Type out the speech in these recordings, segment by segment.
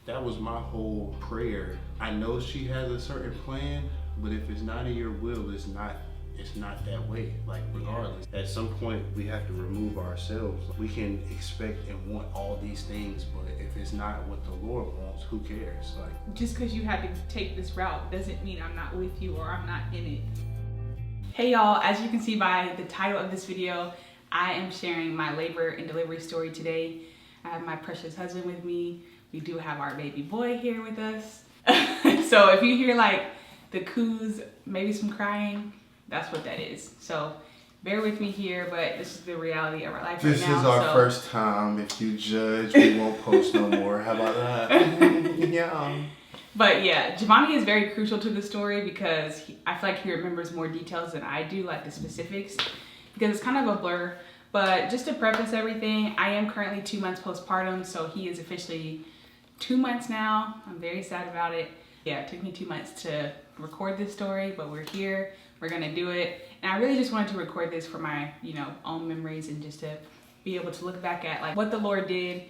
that was my whole prayer. I know she has a certain plan, but if it's not in your will, it's not that way. Like, regardless, at some point we have to remove ourselves. We can expect and want all these things, but if it's not what the Lord wants, who cares? Like, just because you had to take this route doesn't mean I'm not with you or I'm not in it. Hey y'all, as you can see by the title of this video, I am sharing my labor and delivery story today. I have my precious husband with me. We do have our baby boy here with us. So if you hear like the coos, maybe some crying, that's what that is. So bear with me here, but this is the reality of our life this right now. This is our first time. If you judge, we won't post no more. How about that? Yeah. But yeah, Giovanni is very crucial to the story because I feel like he remembers more details than I do, like the specifics, because it's kind of a blur. But just to preface everything, I am currently 2 months postpartum, so he is officially 2 months now. I'm very sad about it. Yeah, it took me 2 months to record this story, but we're here. We're gonna do it. And I really just wanted to record this for my, own memories and just to be able to look back at like what the Lord did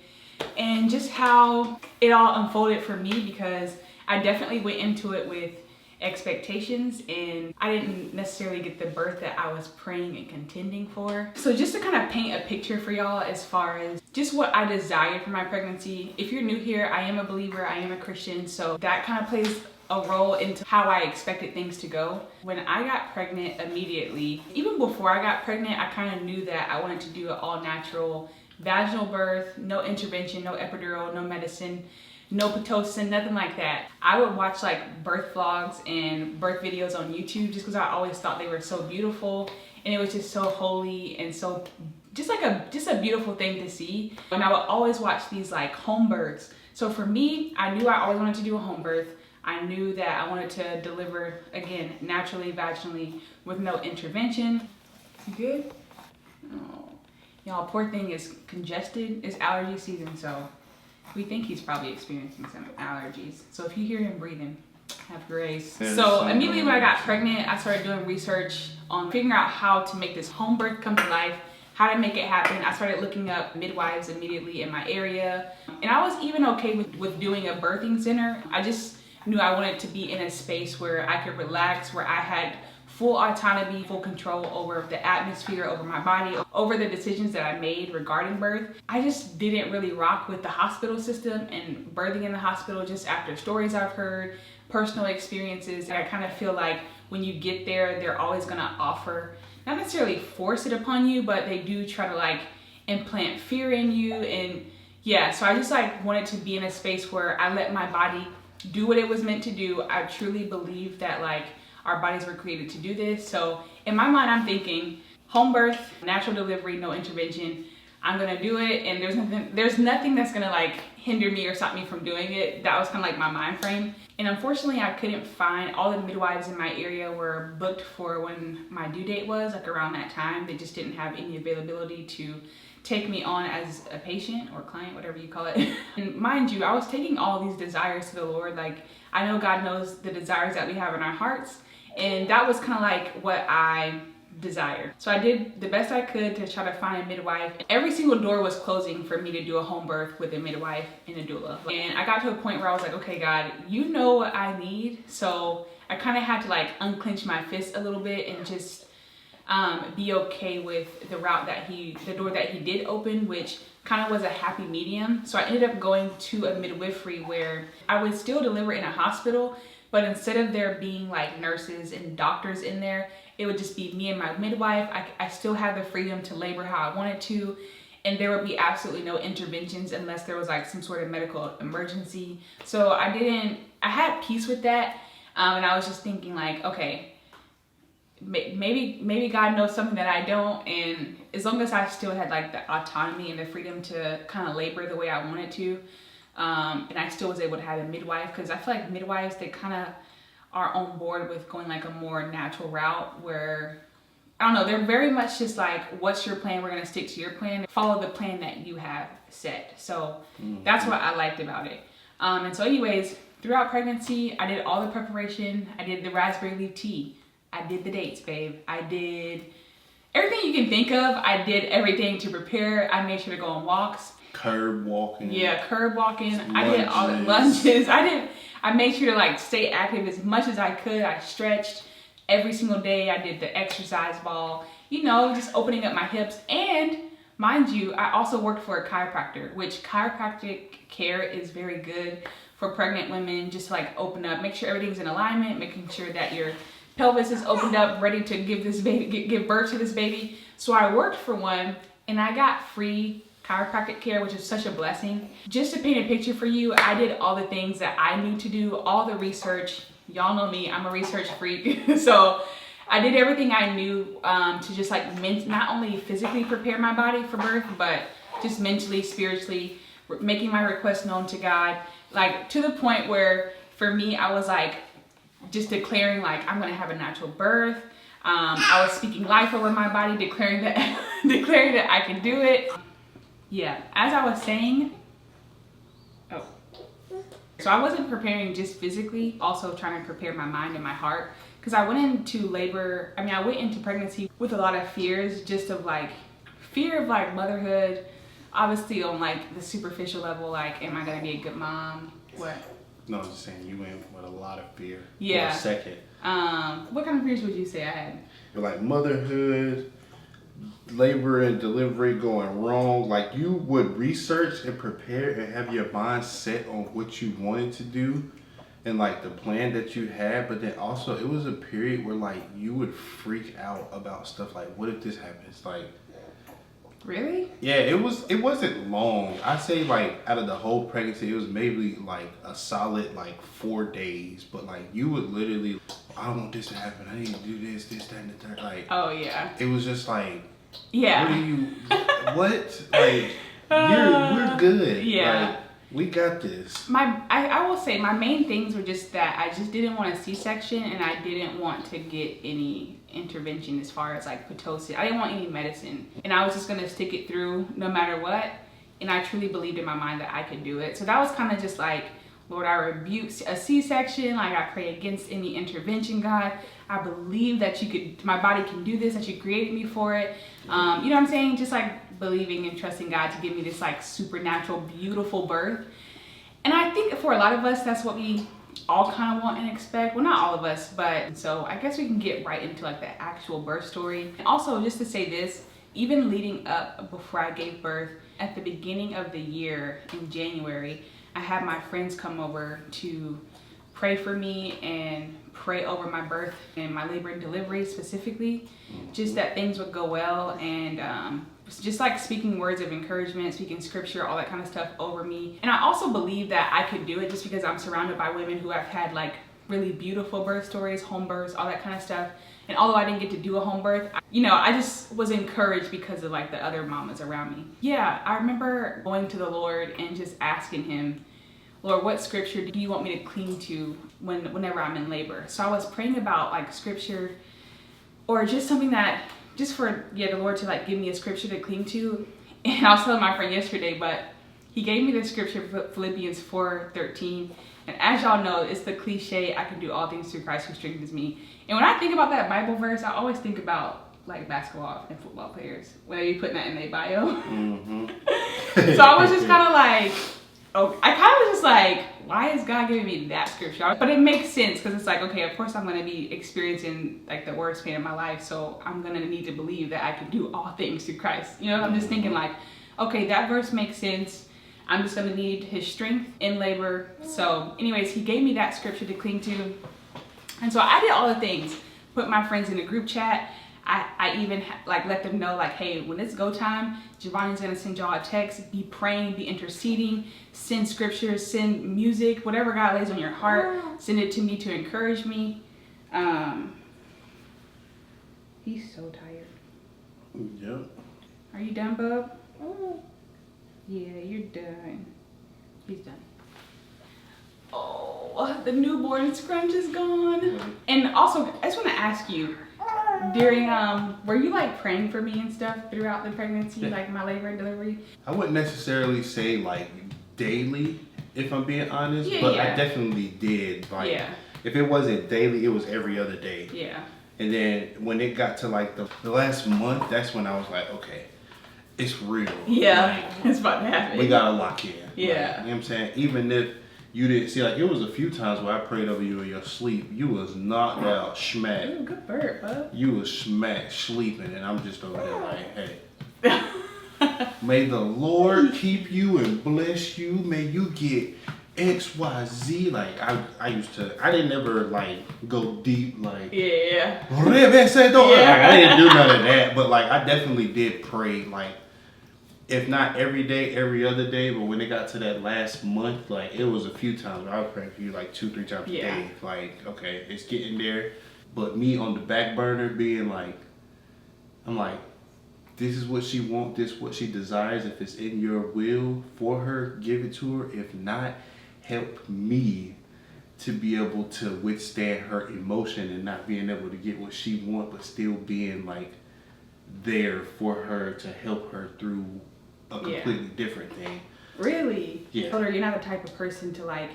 and just how it all unfolded for me, because I definitely went into it with expectations and I didn't necessarily get the birth that I was praying and contending for. So just to kind of paint a picture for y'all as far as just what I desired for my pregnancy. If you're new here, I am a believer, I am a Christian, so that kind of plays a role into how I expected things to go. When I got pregnant immediately, even before I got pregnant, I kind of knew that I wanted to do an all natural vaginal birth, no intervention, no epidural, no medicine, no Pitocin, nothing like that. I would watch like birth vlogs and birth videos on YouTube just because I always thought they were so beautiful and it was just so holy and so just a beautiful thing to see. And I would always watch these like home births. So for me, I knew I always wanted to do a home birth. I knew that I wanted to deliver, again, naturally, vaginally, with no intervention. You good? Oh. Y'all, poor thing is congested. It's allergy season, so we think he's probably experiencing some allergies. So if you hear him breathing, have grace. So immediately when I got pregnant, I started doing research on figuring out how to make this home birth come to life, how to make it happen. I started looking up midwives immediately in my area. And I was even okay with doing a birthing center. I just knew I wanted to be in a space where I could relax, where I had full autonomy, full control over the atmosphere, over my body, over the decisions that I made regarding birth. I just didn't really rock with the hospital system and birthing in the hospital, just after stories I've heard, personal experiences. I kind of feel like when you get there, they're always gonna offer, not necessarily force it upon you, but they do try to like implant fear in you. And yeah, so I just like wanted to be in a space where I let my body do what it was meant to do. I truly believe that like our bodies were created to do this. So in my mind, I'm thinking home birth, natural delivery, no intervention. I'm gonna do it, and there's nothing that's gonna like hinder me or stop me from doing it. That was kind of like my mind frame. And unfortunately, I couldn't find, all the midwives in my area were booked for when my due date was, like around that time. They just didn't have any availability to take me on as a patient or client, whatever you call it. And mind you, I was taking all these desires to the Lord. Like, I know God knows the desires that we have in our hearts, and that was kind of like what I desired. So I did the best I could to try to find a midwife. Every single door was closing for me to do a home birth with a midwife and a doula. And I got to a point where I was like, okay, God, you know what I need. So I kind of had to like unclench my fist a little bit and just be okay with the door that he did open, which kind of was a happy medium. So I ended up going to a midwifery where I would still deliver in a hospital, but instead of there being like nurses and doctors in there, it would just be me and my midwife. I still had the freedom to labor how I wanted to, and there would be absolutely no interventions unless there was like some sort of medical emergency. So I had peace with that, and I was just thinking like, okay, maybe God knows something that I don't, and as long as I still had like the autonomy and the freedom to kind of labor the way I wanted to, and I still was able to have a midwife, because I feel like midwives, they kind of are on board with going like a more natural route where, I don't know, they're very much just like, what's your plan? We're gonna stick to your plan, follow the plan that you have set. So that's what I liked about it. And so anyways, throughout pregnancy, I did all the preparation. I did the raspberry leaf tea. I did the dates, babe. I did everything you can think of. I did everything to prepare. I made sure to go on walks. Curb walking. Yeah, curb walking. I did all the lunges. I made sure to like stay active as much as I could. I stretched every single day. I did the exercise ball, you know, just opening up my hips. And mind you, I also worked for a chiropractor, which chiropractic care is very good for pregnant women. Just to like open up, make sure everything's in alignment, making sure that your pelvis is opened up, ready to give this baby, give birth to this baby. So I worked for one and I got free chiropractic care, which is such a blessing. Just to paint a picture for you, I did all the things that I knew to do, all the research. Y'all know me, I'm a research freak. So I did everything I knew to just like not only physically prepare my body for birth, but just mentally, spiritually, making my requests known to God. Like to the point where for me, I was like just declaring like I'm gonna have a natural birth. I was speaking life over my body, declaring that I can do it. Yeah, as I was saying, so I wasn't preparing just physically, also trying to prepare my mind and my heart. Because I went into labor, I went into pregnancy with a lot of fears, just of like, fear of like motherhood, obviously on like the superficial level, like, am I gonna be a good mom? What? No, I was just saying you went with a lot of fear. Yeah. For a second. What kind of fears would you say I had? You're like motherhood, labor and delivery going wrong. Like you would research and prepare and have your mind set on what you wanted to do and like the plan that you had, but then also it was a period where like you would freak out about stuff like, what if this happens? Like, really? yeah, it wasn't long. I'd say like out of the whole pregnancy, it was maybe like a solid like 4 days, but like you would literally, I don't want this to happen, I need to do this, that, and the third. Like, oh yeah, it was just like, yeah, what are you, what? Like, we're good. Yeah. Like, we got this. I will say my main things were just that I just didn't want a C-section and I didn't want to get any intervention as far as like Pitocin. I didn't want any medicine and I was just gonna stick it through no matter what. And I truly believed in my mind that I could do it. So that was kind of just like, Lord, I rebuke a C-section. Like I pray against any intervention, God. I believe that my body can do this, that you created me for it. You know what I'm saying? Just like believing and trusting God to give me this like supernatural, beautiful birth. And I think for a lot of us, that's what we all kind of want and expect. Well, not all of us, but so I guess we can get right into like the actual birth story. And also just to say this, even leading up before I gave birth, at the beginning of the year in January, I had my friends come over to pray for me and pray over my birth and my labor and delivery specifically, just that things would go well, and just like speaking words of encouragement, speaking scripture, all that kind of stuff over me. And I also believe that I could do it just because I'm surrounded by women who have had like really beautiful birth stories, home births, all that kind of stuff. And although I didn't get to do a home birth, I just was encouraged because of like the other mamas around me. Yeah, I remember going to the Lord and just asking him, Lord, what scripture do you want me to cling to whenever I'm in labor? So I was praying about like scripture or just something that, just for the Lord to like give me a scripture to cling to. And I was telling my friend yesterday, but he gave me the scripture, Philippians 4:13. And as y'all know, it's the cliche, I can do all things through Christ who strengthens me. And when I think about that Bible verse, I always think about like basketball and football players, when you putting that in their bio. Mm-hmm. So I was just kind of like, I kind of was just like, why is God giving me that scripture? But it makes sense because it's like, okay, of course I'm going to be experiencing like the worst pain of my life. So I'm going to need to believe that I can do all things through Christ. I'm just thinking like, okay, that verse makes sense. I'm just going to need his strength in labor. So anyways, he gave me that scripture to cling to. And so I did all the things, put my friends in a group chat. I even like let them know like, hey, when it's go time, Giovanni's gonna send y'all a text, be praying, be interceding, send scriptures, send music, whatever God lays on your heart, send it to me to encourage me. He's so tired. Yep. Are you done, bub? Yeah, you're done. He's done. Oh, the newborn scrunch is gone. And also, I just want to ask you, during were you like praying for me and stuff throughout the pregnancy, like my labor and delivery? I wouldn't necessarily say like daily, if I'm being honest, but I definitely did. Like, if it wasn't daily, it was every other day. Yeah. And then when it got to like the last month, that's when I was like, okay, it's real. Yeah, Like, it's about to happen. we gotta lock in. Yeah. Like, you know what I'm saying? Even if you didn't see, like, it was a few times where I prayed over you in your sleep. You was knocked out, smacked. Ooh, good bird, bub. You was smacked, sleeping, and I'm just over there like, hey. May the Lord keep you and bless you. May you get XYZ. Like, I didn't ever, like, go deep, like, Yeah. Like, I didn't do none of that, but, like, I definitely did pray, like, if not every day, every other day, but when it got to that last month, like, it was a few times where I was praying for you, like, 2-3 times a day. Like, okay, it's getting there. But me on the back burner being like, I'm like, this is what she wants, this is what she desires. If it's in your will for her, give it to her. If not, help me to be able to withstand her emotion and not being able to get what she wants, but still being, like, there for her to help her through a completely different thing. Really? Yeah. Told her you're not the type of person to, like,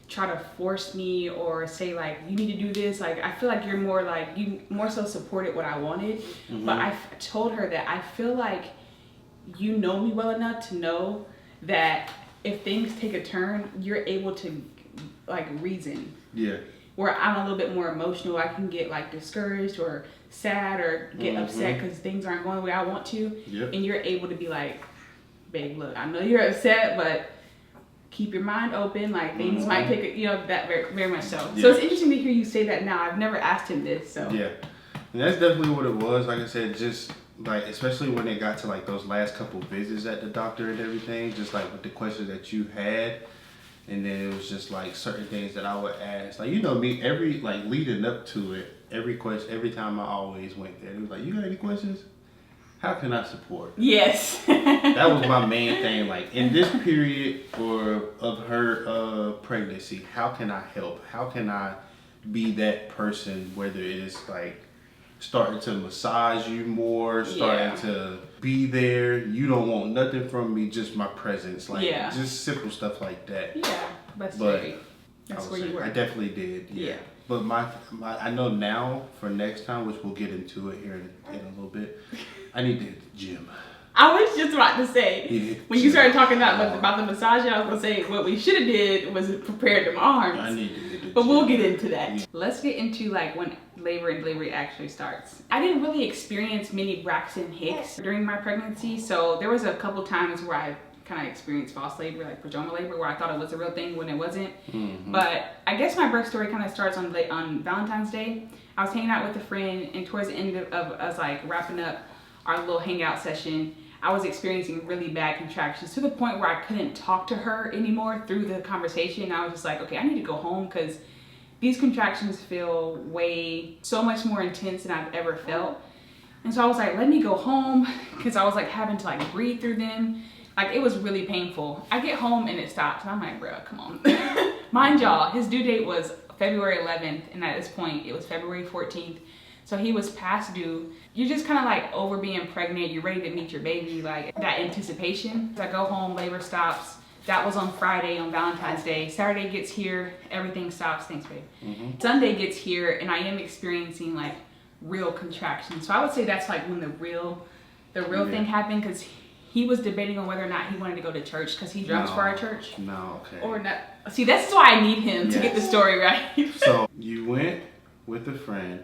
try to force me or say, like, you need to do this. Like, I feel like you're more like, you more so supported what I wanted. Mm-hmm. But I told her that I feel like you know me well enough to know that if things take a turn, you're able to, like, reason. Yeah. Where I'm a little bit more emotional, I can get, like, discouraged or sad or get upset because things aren't going the way I want to. Yep. And you're able to be like, babe, look, I know you're upset, but keep your mind open. Like, things might take a, you know, that very, very much so. Yeah. So it's interesting to hear you say that now. I've never asked him this, so. Yeah. And that's definitely what it was. Like I said, just, like, especially when it got to, like, those last couple visits at the doctor and everything, just, like, with the questions that you had. And then it was just, like, certain things that I would ask. Like, you know me, like, leading up to it, every time I always went there, it was like, you got any questions? How can I support? Yes. That was my main thing. Like, in this period of her pregnancy, how can I help? How can I be that person, whether it's, like, starting to massage you more, starting to be there. You don't want nothing from me, just my presence. Like, just simple stuff like that. Yeah, that's where you were. I definitely did, yeah. But my I know now for next time, which we'll get into it here in a little bit, I need to hit the gym. I was just about to say, when you started talking about the massage, I was going to say what we should have did was prepared them arms. I need to hit the gym. But we'll get into that. Yeah. Let's get into, like, when labor and delivery actually starts. I didn't really experience many Braxton Hicks during my pregnancy, so there was a couple times where I kind of experienced false labor, like prodromal labor, where I thought it was a real thing when it wasn't. Mm-hmm. But I guess my birth story kind of starts on Valentine's Day. I was hanging out with a friend, and towards the end of us, like, wrapping up our little hangout session, I was experiencing really bad contractions to the point where I couldn't talk to her anymore through the conversation. I was just like, okay, I need to go home because these contractions feel so much more intense than I've ever felt. And so I was like, let me go home, because I was, like, having to, like, breathe through them. Like, it was really painful. I get home and it stops, and I'm like, bro, come on. Mind y'all, his due date was February 11th, and at this point, it was February 14th. So he was past due. You're just kind of, like, over being pregnant. You're ready to meet your baby, like, that anticipation. So I go home, labor stops. That was on Friday, on Valentine's Day. Saturday gets here, everything stops. Thanks, babe. Mm-hmm. Sunday gets here, and I am experiencing, like, real contractions. So I would say that's, like, when the real thing happened, because he was debating on whether or not he wanted to go to church, because he drums for our church. No, okay. Or not. See, this is why I need him to get the story right. So you went with a friend,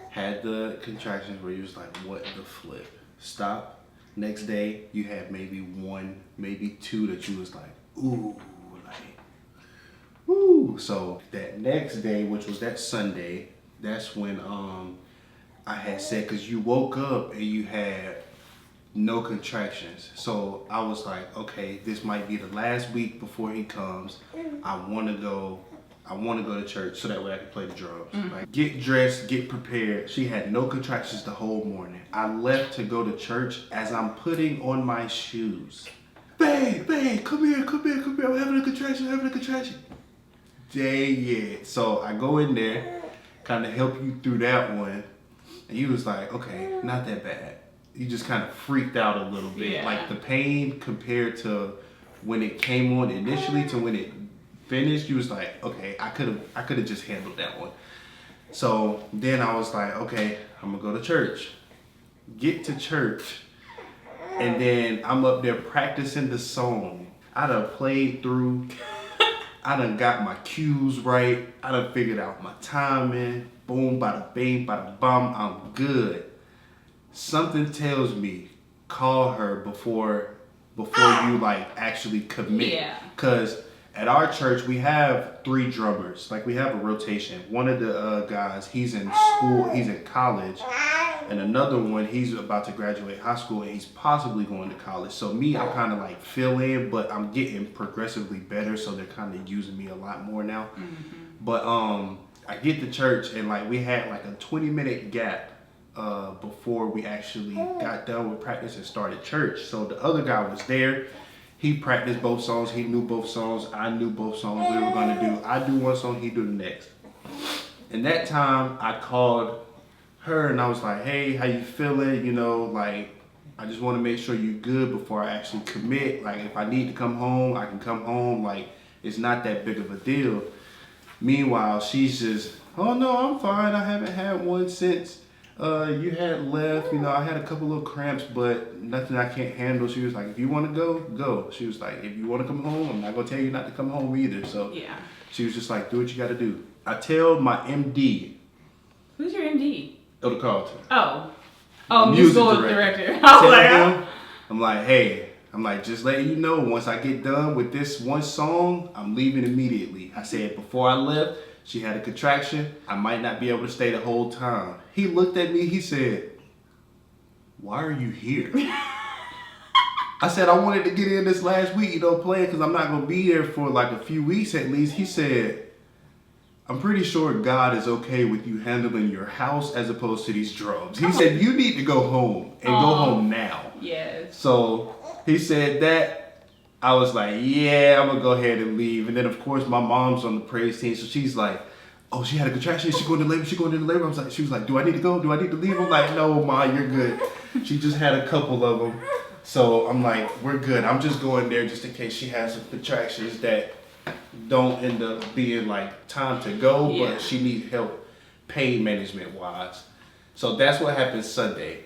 had the contractions where you was like, what the flip? Stop. Next day, you had maybe one, maybe two that you was like, ooh, like, ooh. So that next day, which was that Sunday, that's when I had said, because you woke up and you had no contractions. So I was like, okay, this might be the last week before he comes. I want to go to church so that way I can play the drums. Mm-hmm. Like, get dressed, get prepared. She had no contractions the whole morning. I left to go to church. As I'm putting on my shoes, babe, come here. I'm having a contraction. Dang it. So I go in there, kind of help you through that one. And you was like, okay, not that bad. You just kind of freaked out a little bit. Yeah. Like, the pain compared to when it came on initially to when it finished, you was like, okay, I could have just handled that one. So then I was like, okay, I'm gonna go to church. Get to church. And then I'm up there practicing the song. I done played through. I done got my cues right. I done figured out my timing. Boom, bada bing, bada bum. I'm good. Something tells me call her before you like actually commit. Yeah. Cause at our church we have 3 drummers. Like we have a rotation. One of the guys, he's in school, he's in college, and another one, he's about to graduate high school and he's possibly going to college. So me, I'm kind of like fill in, but I'm getting progressively better. So they're kind of using me a lot more now. Mm-hmm. But I get to church and like we had like a 20-minute gap before we actually got done with practice and started church. So the other guy was there. He practiced both songs. He knew both songs. I knew both songs we were going to do. I do one song, he do the next. And that time I called her and I was like, hey, how you feeling? You know, like, I just want to make sure you're good before I actually commit. Like, if I need to come home, I can come home. Like, it's not that big of a deal. Meanwhile, she's just, oh no, I'm fine. I haven't had one since you had left. You know, I had a couple little cramps, but nothing I can't handle. She was like, if you want to go, go. She was like, if you want to come home, I'm not going to tell you not to come home either. So yeah, she was just like, do what you got to do. I tell my MD. Who's your MD? Elder Carlton. Oh, musical director. I'm like, hey, just letting you know, once I get done with this one song, I'm leaving immediately. I said, before I left, she had a contraction. I might not be able to stay the whole time. He looked at me, he said, why are you here? I said, I wanted to get in this last week, playing, because I'm not going to be there for like a few weeks at least. He said, I'm pretty sure God is okay with you handling your house as opposed to these drums. He said, you need to go home and go home now. Yes. So he said that. I was like, yeah, I'm going to go ahead and leave. And then, of course, my mom's on the praise team. So she's like, oh, she had a contraction. She going into labor. She was like, do I need to go? Do I need to leave? I'm like, no, Ma, you're good. She just had a couple of them. So I'm like, we're good. I'm just going there just in case she has some contractions that don't end up being like time to go, but she needs help pain management wise. So that's what happened Sunday.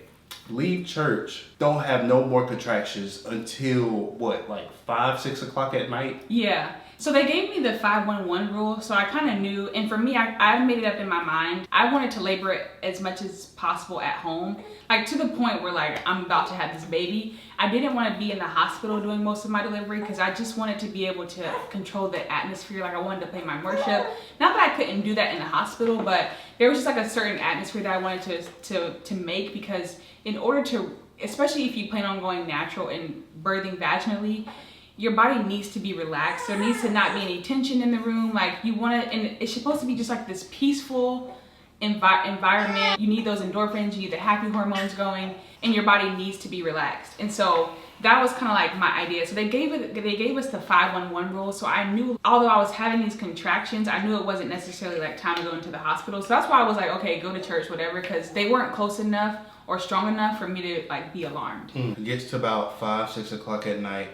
Leave church, don't have no more contractions until what, like 5, 6 o'clock at night? Yeah. So they gave me the 5-1-1 rule, so I kind of knew, and for me, I made it up in my mind. I wanted to labor it as much as possible at home, like to the point where like I'm about to have this baby. I didn't want to be in the hospital doing most of my delivery because I just wanted to be able to control the atmosphere. Like I wanted to play my worship. Not that I couldn't do that in the hospital, but there was just like a certain atmosphere that I wanted to make, because in order to, especially if you plan on going natural and birthing vaginally, your body needs to be relaxed. There needs to not be any tension in the room. Like you want to, and it's supposed to be just like this peaceful environment. You need those endorphins, you need the happy hormones going, and your body needs to be relaxed. And so that was kind of like my idea. So they gave us the 5-1-1 rule. So I knew, although I was having these contractions, I knew it wasn't necessarily like time to go into the hospital. So that's why I was like, okay, go to church, whatever, because they weren't close enough or strong enough for me to like be alarmed. It gets to about 5, 6 o'clock at night.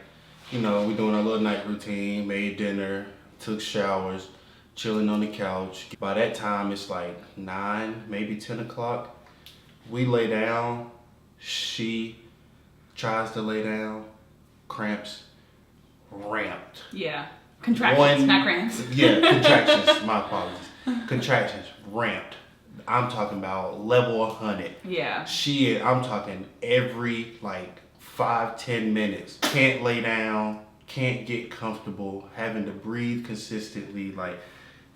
We doing our little night routine, made dinner, took showers, chilling on the couch. By that time, it's like 9, maybe 10 o'clock. We lay down. She tries to lay down. Cramps ramped. Yeah. Contractions, not cramps. Yeah, contractions. My apologies. Contractions ramped. I'm talking about level 100. Yeah. I'm talking every like 5-10 minutes. Can't lay down, can't get comfortable, having to breathe consistently, like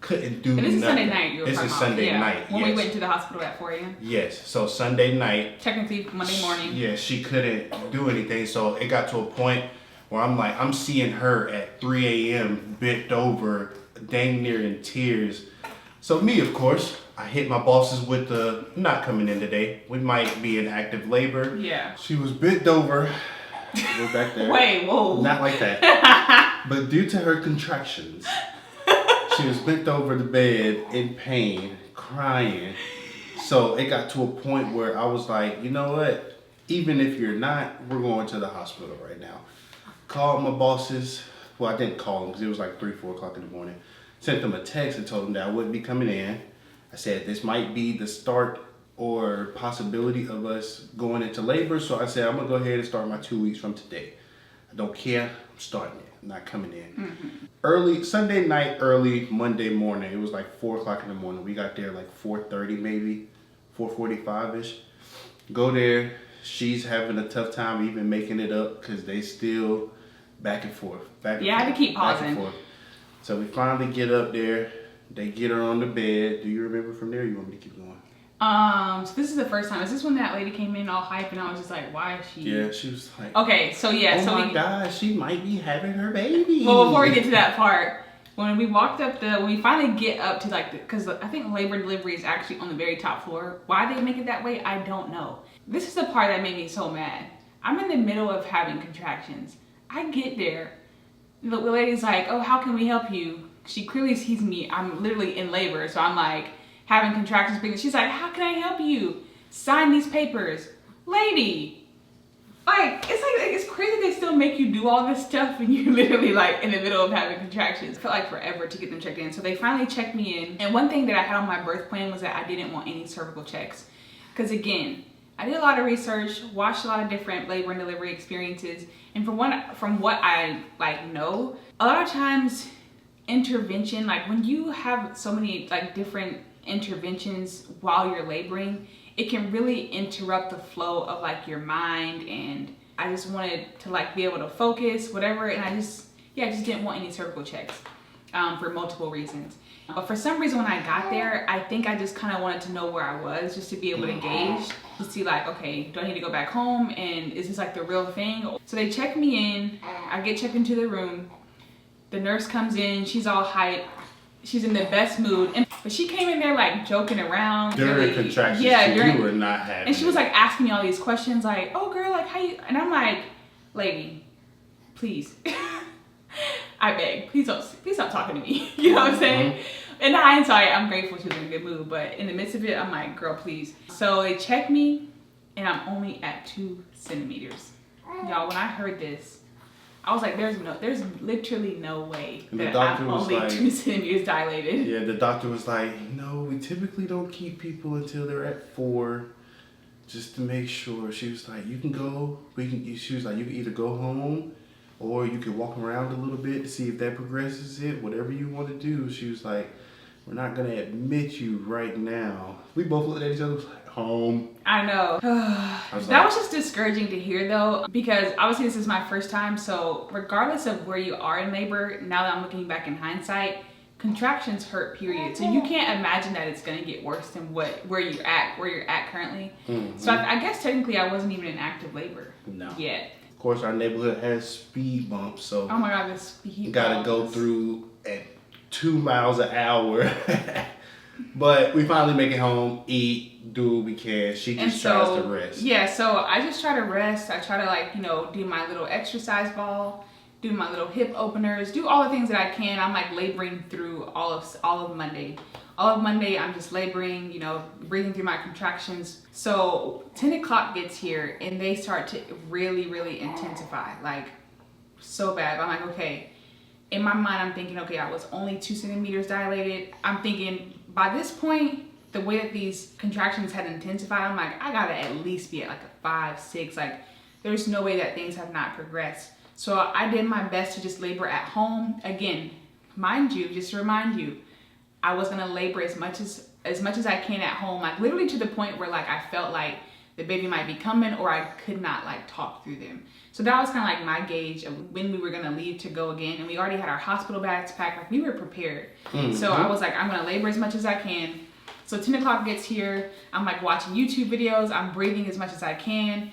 couldn't do nothing. And this is Sunday night you were This talking is about. Sunday night, When we went to the hospital at 4 a.m. Yes, so Sunday night. Technically Monday morning. Yeah, she couldn't do anything. So it got to a point where I'm seeing her at 3 a.m. bent over, dang near in tears. So me, of course, I hit my bosses with the not coming in today. We might be in active labor. Yeah. She was bent over. We're back there. Wait, whoa. Not like that. But due to her contractions, she was bent over the bed in pain, crying. So it got to a point where I was like, you know what? Even if you're not, we're going to the hospital right now. Called my bosses. Well, I didn't call them because it was like 3, 4 o'clock in the morning. Sent them a text and told them that I wouldn't be coming in. I said, this might be the start or possibility of us going into labor. So I said, I'm gonna go ahead and start my 2 weeks from today. I don't care, I'm starting it, I'm not coming in. Early, Sunday night, early Monday morning, it was like 4 o'clock in the morning. We got there like 4:30 maybe, 4:45-ish. Go there, she's having a tough time even making it up because they still back and forth. I had to keep pausing. So we finally get up there, they get her on the bed. Do you remember from there or you want me to keep going? So this is the first time. Is this when that lady came in all hype and I was just like, why is she? Yeah, she was like, okay, so yeah. Oh my God, she might be having her baby. Well, before we get to that part, when we finally get up to like, because I think labor and delivery is actually on the very top floor. Why they make it that way, I don't know. This is the part that made me so mad. I'm in the middle of having contractions. I get there. The lady's like, oh, how can we help you? She clearly sees me. I'm literally in labor, so I'm like, having contractions. She's like, how can I help you? Sign these papers. Lady, it's crazy they still make you do all this stuff and you're literally like in the middle of having contractions. It felt like forever to get them checked in. So they finally checked me in. And one thing that I had on my birth plan was that I didn't want any cervical checks. Because again, I did a lot of research, watched a lot of different labor and delivery experiences. And from what I know, a lot of times intervention, like when you have so many like different interventions while you're laboring, it can really interrupt the flow of like your mind, and I just wanted to like be able to focus, whatever, and I just didn't want any cervical checks for multiple reasons. But for some reason when I got there, I think I just kind of wanted to know where I was, just to be able to gauge, to see like, okay, do I need to go back home, and is this like the real thing? So they check me in, I get checked into the room, the nurse comes in, she's all hype. She's in the best mood, but she came in there like joking around during contractions. You were not having. And she was like asking me all these questions, like, "Oh, girl, like how you?" And I'm like, "Lady, please, I beg, please stop talking to me." You know what I'm saying? In hindsight, I'm grateful she was in a good mood, but in the midst of it, I'm like, "Girl, please." So they check me, and I'm only at 2 centimeters. Y'all, when I heard this, I was like, there's literally no way that I'm only like, 2 centimeters dilated. Yeah, the doctor was like, no, we typically don't keep people until they're at 4, just to make sure. She was like, you can go, she was like, you can either go home or you can walk around a little bit to see if that progresses it, whatever you want to do. She was like, we're not going to admit you right now. We both looked at each other, was like, home. I know. That was just discouraging to hear though, because obviously this is my first time, so regardless of where you are in labor, now that I'm looking back in hindsight, contractions hurt, period. So you can't imagine that it's gonna get worse than where you're at currently. So I guess technically I wasn't even in active labor yet. Of course, our neighborhood has speed bumps, so oh my God, the speed gotta bumps. go through at 2 miles an hour. But we finally make it home, eat, do what we can. She just tries to rest. Yeah, so I just try to rest. I try to like, do my little exercise ball, do my little hip openers, do all the things that I can. I'm like laboring through all of Monday. All of Monday, I'm just laboring, breathing through my contractions. So 10 o'clock gets here and they start to really, really intensify, like so bad. I'm like, okay. In my mind, I'm thinking, okay, I was only 2 centimeters dilated. I'm thinking by this point, the way that these contractions had intensified, I'm like, I gotta at least be at like a 5, 6. Like, there's no way that things have not progressed. So I did my best to just labor at home. Again, mind you, just to remind you, I was gonna labor as much as I can at home, like literally to the point where like I felt like the baby might be coming or I could not like talk through them. So that was kind of like my gauge of when we were gonna leave to go again. And we already had our hospital bags packed, like we were prepared. So I was like, I'm gonna labor as much as I can. So 10 o'clock gets here, I'm like watching YouTube videos, I'm breathing as much as I can.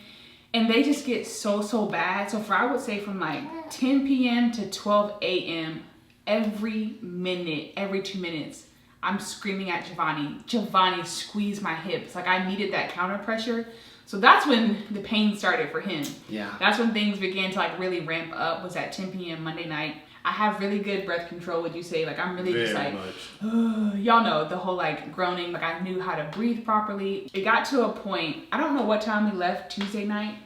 And they just get so bad. So I would say from like 10 p.m. to 12 a.m., every minute, every 2 minutes, I'm screaming at Giovanni, squeeze my hips. Like I needed that counter pressure. So that's when the pain started for him. Yeah. That's when things began to like really ramp up, was at 10 p.m. Monday night. I have really good breath control, would you say? Like I'm really just like, y'all know the whole like groaning, like I knew how to breathe properly. It got to a point, I don't know what time we left Tuesday night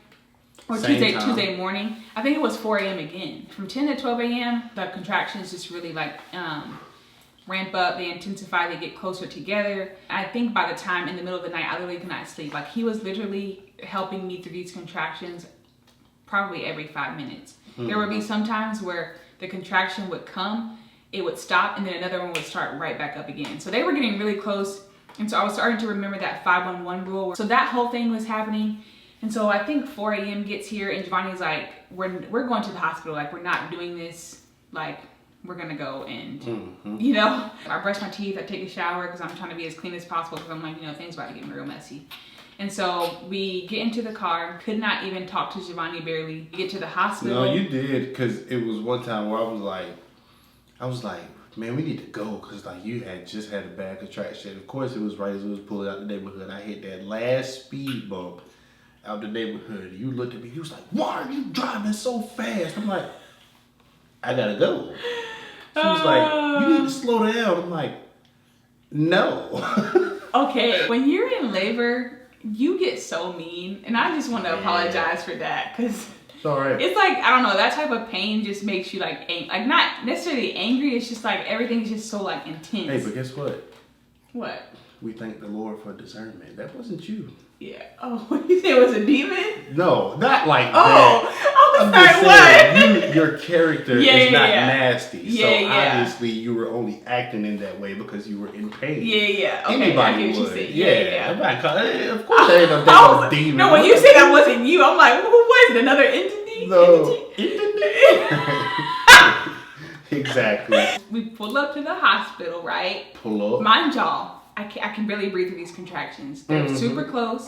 or Tuesday morning. I think it was 4 a.m. again. From 10 to 12 a.m., the contractions just really like ramp up, they intensify, they get closer together. I think by the time in the middle of the night, I literally could not sleep. Like he was literally helping me through these contractions probably every 5 minutes. There would be some times where the contraction would come, it would stop, and then another one would start right back up again. So they were getting really close. And so I was starting to remember that 511 rule. So that whole thing was happening. And so I think 4 a.m. gets here and Giovanni's like, we're going to the hospital. Like, we're not doing this. Like, we're gonna go and, you know, I brush my teeth, I take a shower because I'm trying to be as clean as possible because I'm like, you know, things about to get real messy. And so we get into the car, could not even talk to Giovanni barely. We get to the hospital. No, you did, because it was one time where I was like, man, we need to go, because like you had just had a bad contraction. Of course it was right as it was pulling out the neighborhood. I hit that last speed bump out the neighborhood. You looked at me, you was like, why are you driving so fast? I'm like, I gotta go. She was like, you need to slow down. I'm like, no. Okay, when you're in labor, you get so mean, and I just want to apologize for that, because it's all right. It's like, I don't know, that type of pain just makes you like not necessarily angry, it's just like everything's just so like intense. Hey, but guess what? What? We thank the Lord for discernment. That wasn't you. Yeah. Oh, you said it was a demon? No, not like that. Oh, I was like, what? Your character is not nasty. So obviously you were only acting in that way because you were in pain. Yeah. Okay, anybody would. Yeah. Of course there ain't no damn demon. No, when you said that wasn't you, I'm like, who was it? Another entity? No. Exactly. We pull up to the hospital, right? Pull up. Mind y'all, I can barely breathe through these contractions. They're super close.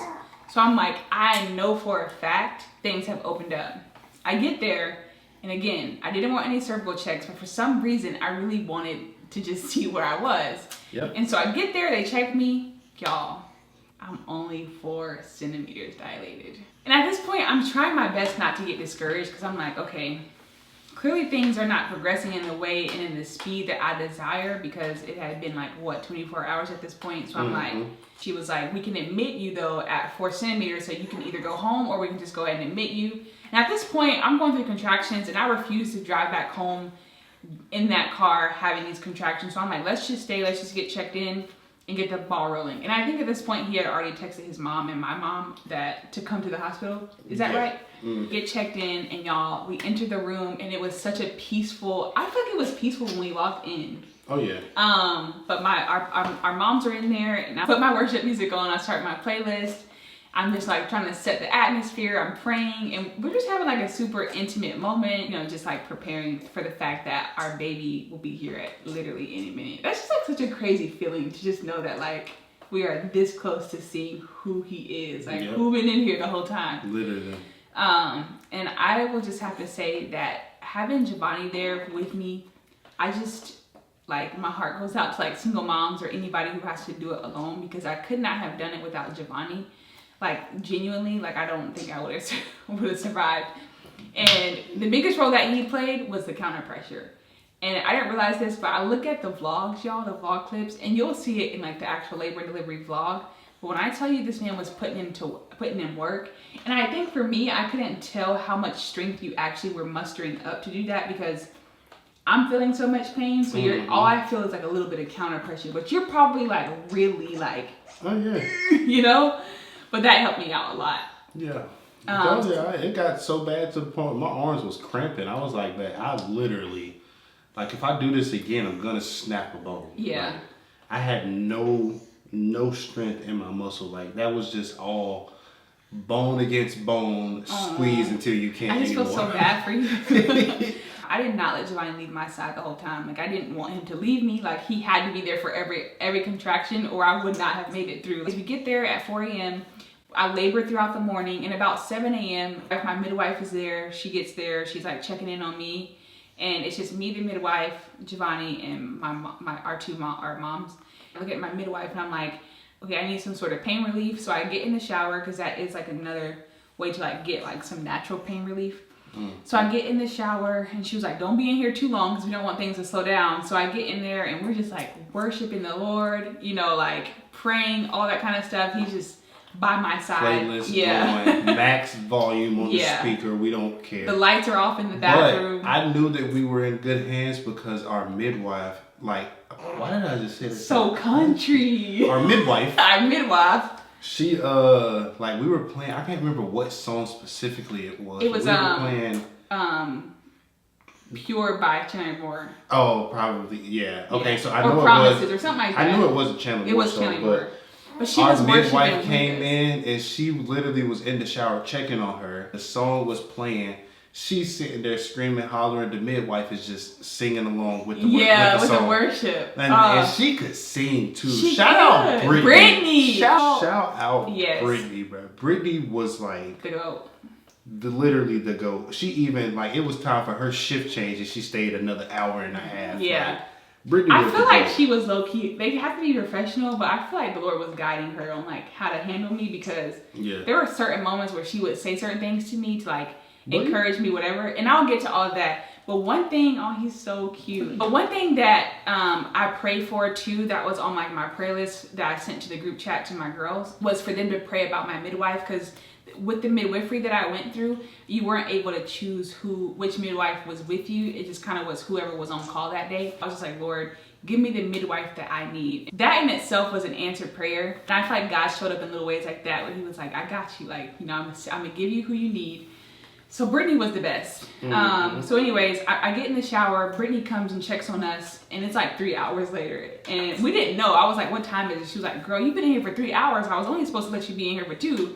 So I'm like, I know for a fact things have opened up. I get there, and again, I didn't want any cervical checks, but for some reason, I really wanted to just see where I was. Yep. And so I get there, they check me. Y'all, I'm only 4 centimeters dilated. And at this point, I'm trying my best not to get discouraged because I'm like, okay, clearly things are not progressing in the way and in the speed that I desire, because it had been like, what, 24 hours at this point? So I'm like, she was like, we can admit you though at 4 centimeters, so you can either go home or we can just go ahead and admit you. And at this point, I'm going through contractions and I refuse to drive back home in that car having these contractions. So I'm like, let's just stay, let's just get checked in and get the ball rolling. And I think at this point he had already texted his mom and my mom to come to the hospital. Is that right? Get checked in, and y'all, we entered the room and it was such a peaceful, I feel like it was peaceful when we walked in. Oh yeah. But our moms are in there, and I put my worship music on, I start my playlist. I'm just like trying to set the atmosphere, I'm praying, and we're just having like a super intimate moment, you know, just like preparing for the fact that our baby will be here at literally any minute. That's just like such a crazy feeling to just know that like we are this close to seeing who he is, like who been in here the whole time. Literally. And I will just have to say that having Giovanni there with me, I just, like, my heart goes out to like single moms or anybody who has to do it alone, because I could not have done it without Giovanni. Like, genuinely, like, I don't think I would have survived. And the biggest role that he played was the counter pressure. And I didn't realize this, but I look at the vlogs, y'all, the vlog clips, and you'll see it in like the actual labor and delivery vlog. But when I tell you this man was putting in work, and I think for me, I couldn't tell how much strength you actually were mustering up to do that, because I'm feeling so much pain. So all I feel is like a little bit of counter pressure, but you're probably like really like, oh yeah, you know. But that helped me out a lot. Yeah. It got so bad to the point my arms was cramping. I was like, man, I literally, like, if I do this again, I'm gonna snap a bone. Yeah. Like, I had no strength in my muscle. Like, that was just all bone against bone, squeeze until you can't I just anymore. feel so bad for you. I did not let Giovanni leave my side the whole time. Like, I didn't want him to leave me. Like, he had to be there for every contraction, or I would not have made it through. As we get there at 4 a.m., I labor throughout the morning, and about 7 a.m., if my midwife is there, she gets there, she's like checking in on me, and it's just me, the midwife, Giovanni, and our moms. I look at my midwife and I'm like, okay, I need some sort of pain relief. So I get in the shower, because that is like another way to like get like some natural pain relief. So I get in the shower, and she was like, don't be in here too long because we don't want things to slow down. So I get in there and we're just like worshiping the Lord, you know, like praying, all that kind of stuff. He's just by my side. Playlist going, max volume on the speaker, we don't care. The lights are off in the bathroom. But I knew that we were in good hands because our midwife, like, Why did I just say that? So country. Our midwife. Our midwife. She like we were playing. I can't remember what song specifically it was. It was we were playing Pure by Channel Moore. Oh, probably yeah. Okay, so I know or Promises or something like that. I knew it was a Channel Moore. It was song, Channel Moore. But she our was midwife came in and she literally was in the shower checking on her. The song was playing. She's sitting there screaming, hollering. The midwife is just singing along with the with song. the worship. And she could sing too. Shout out Brittany. Shout out yes. Brittany, bro. Brittany was like the GOAT. Literally the GOAT. She even like it was time for her shift change and she stayed another hour and a half. Yeah. Like, Brittany I feel like she was low key. They have to be professional, but I feel like the Lord was guiding her on like how to handle me because there were certain moments where she would say certain things to me to like encourage me, whatever. And I'll get to all of that. But one thing, oh, he's so cute. But one thing that I prayed for too, that was on like my prayer list that I sent to the group chat to my girls, was for them to pray about my midwife, because with the midwifery that I went through, you weren't able to choose which midwife was with you. It just kind of was whoever was on call that day. I was just like, Lord, give me the midwife that I need. That in itself was an answered prayer. And I feel like God showed up in little ways like that, where he was like, I got you. Like, you know, I'm gonna give you who you need. So Brittany was the best. So anyways, I get in the shower, Brittany comes and checks on us, and it's like 3 hours later. And we didn't know. I was like, what time is it? She was like, girl, you've been in here for 3 hours. I was only supposed to let you be in here for 2.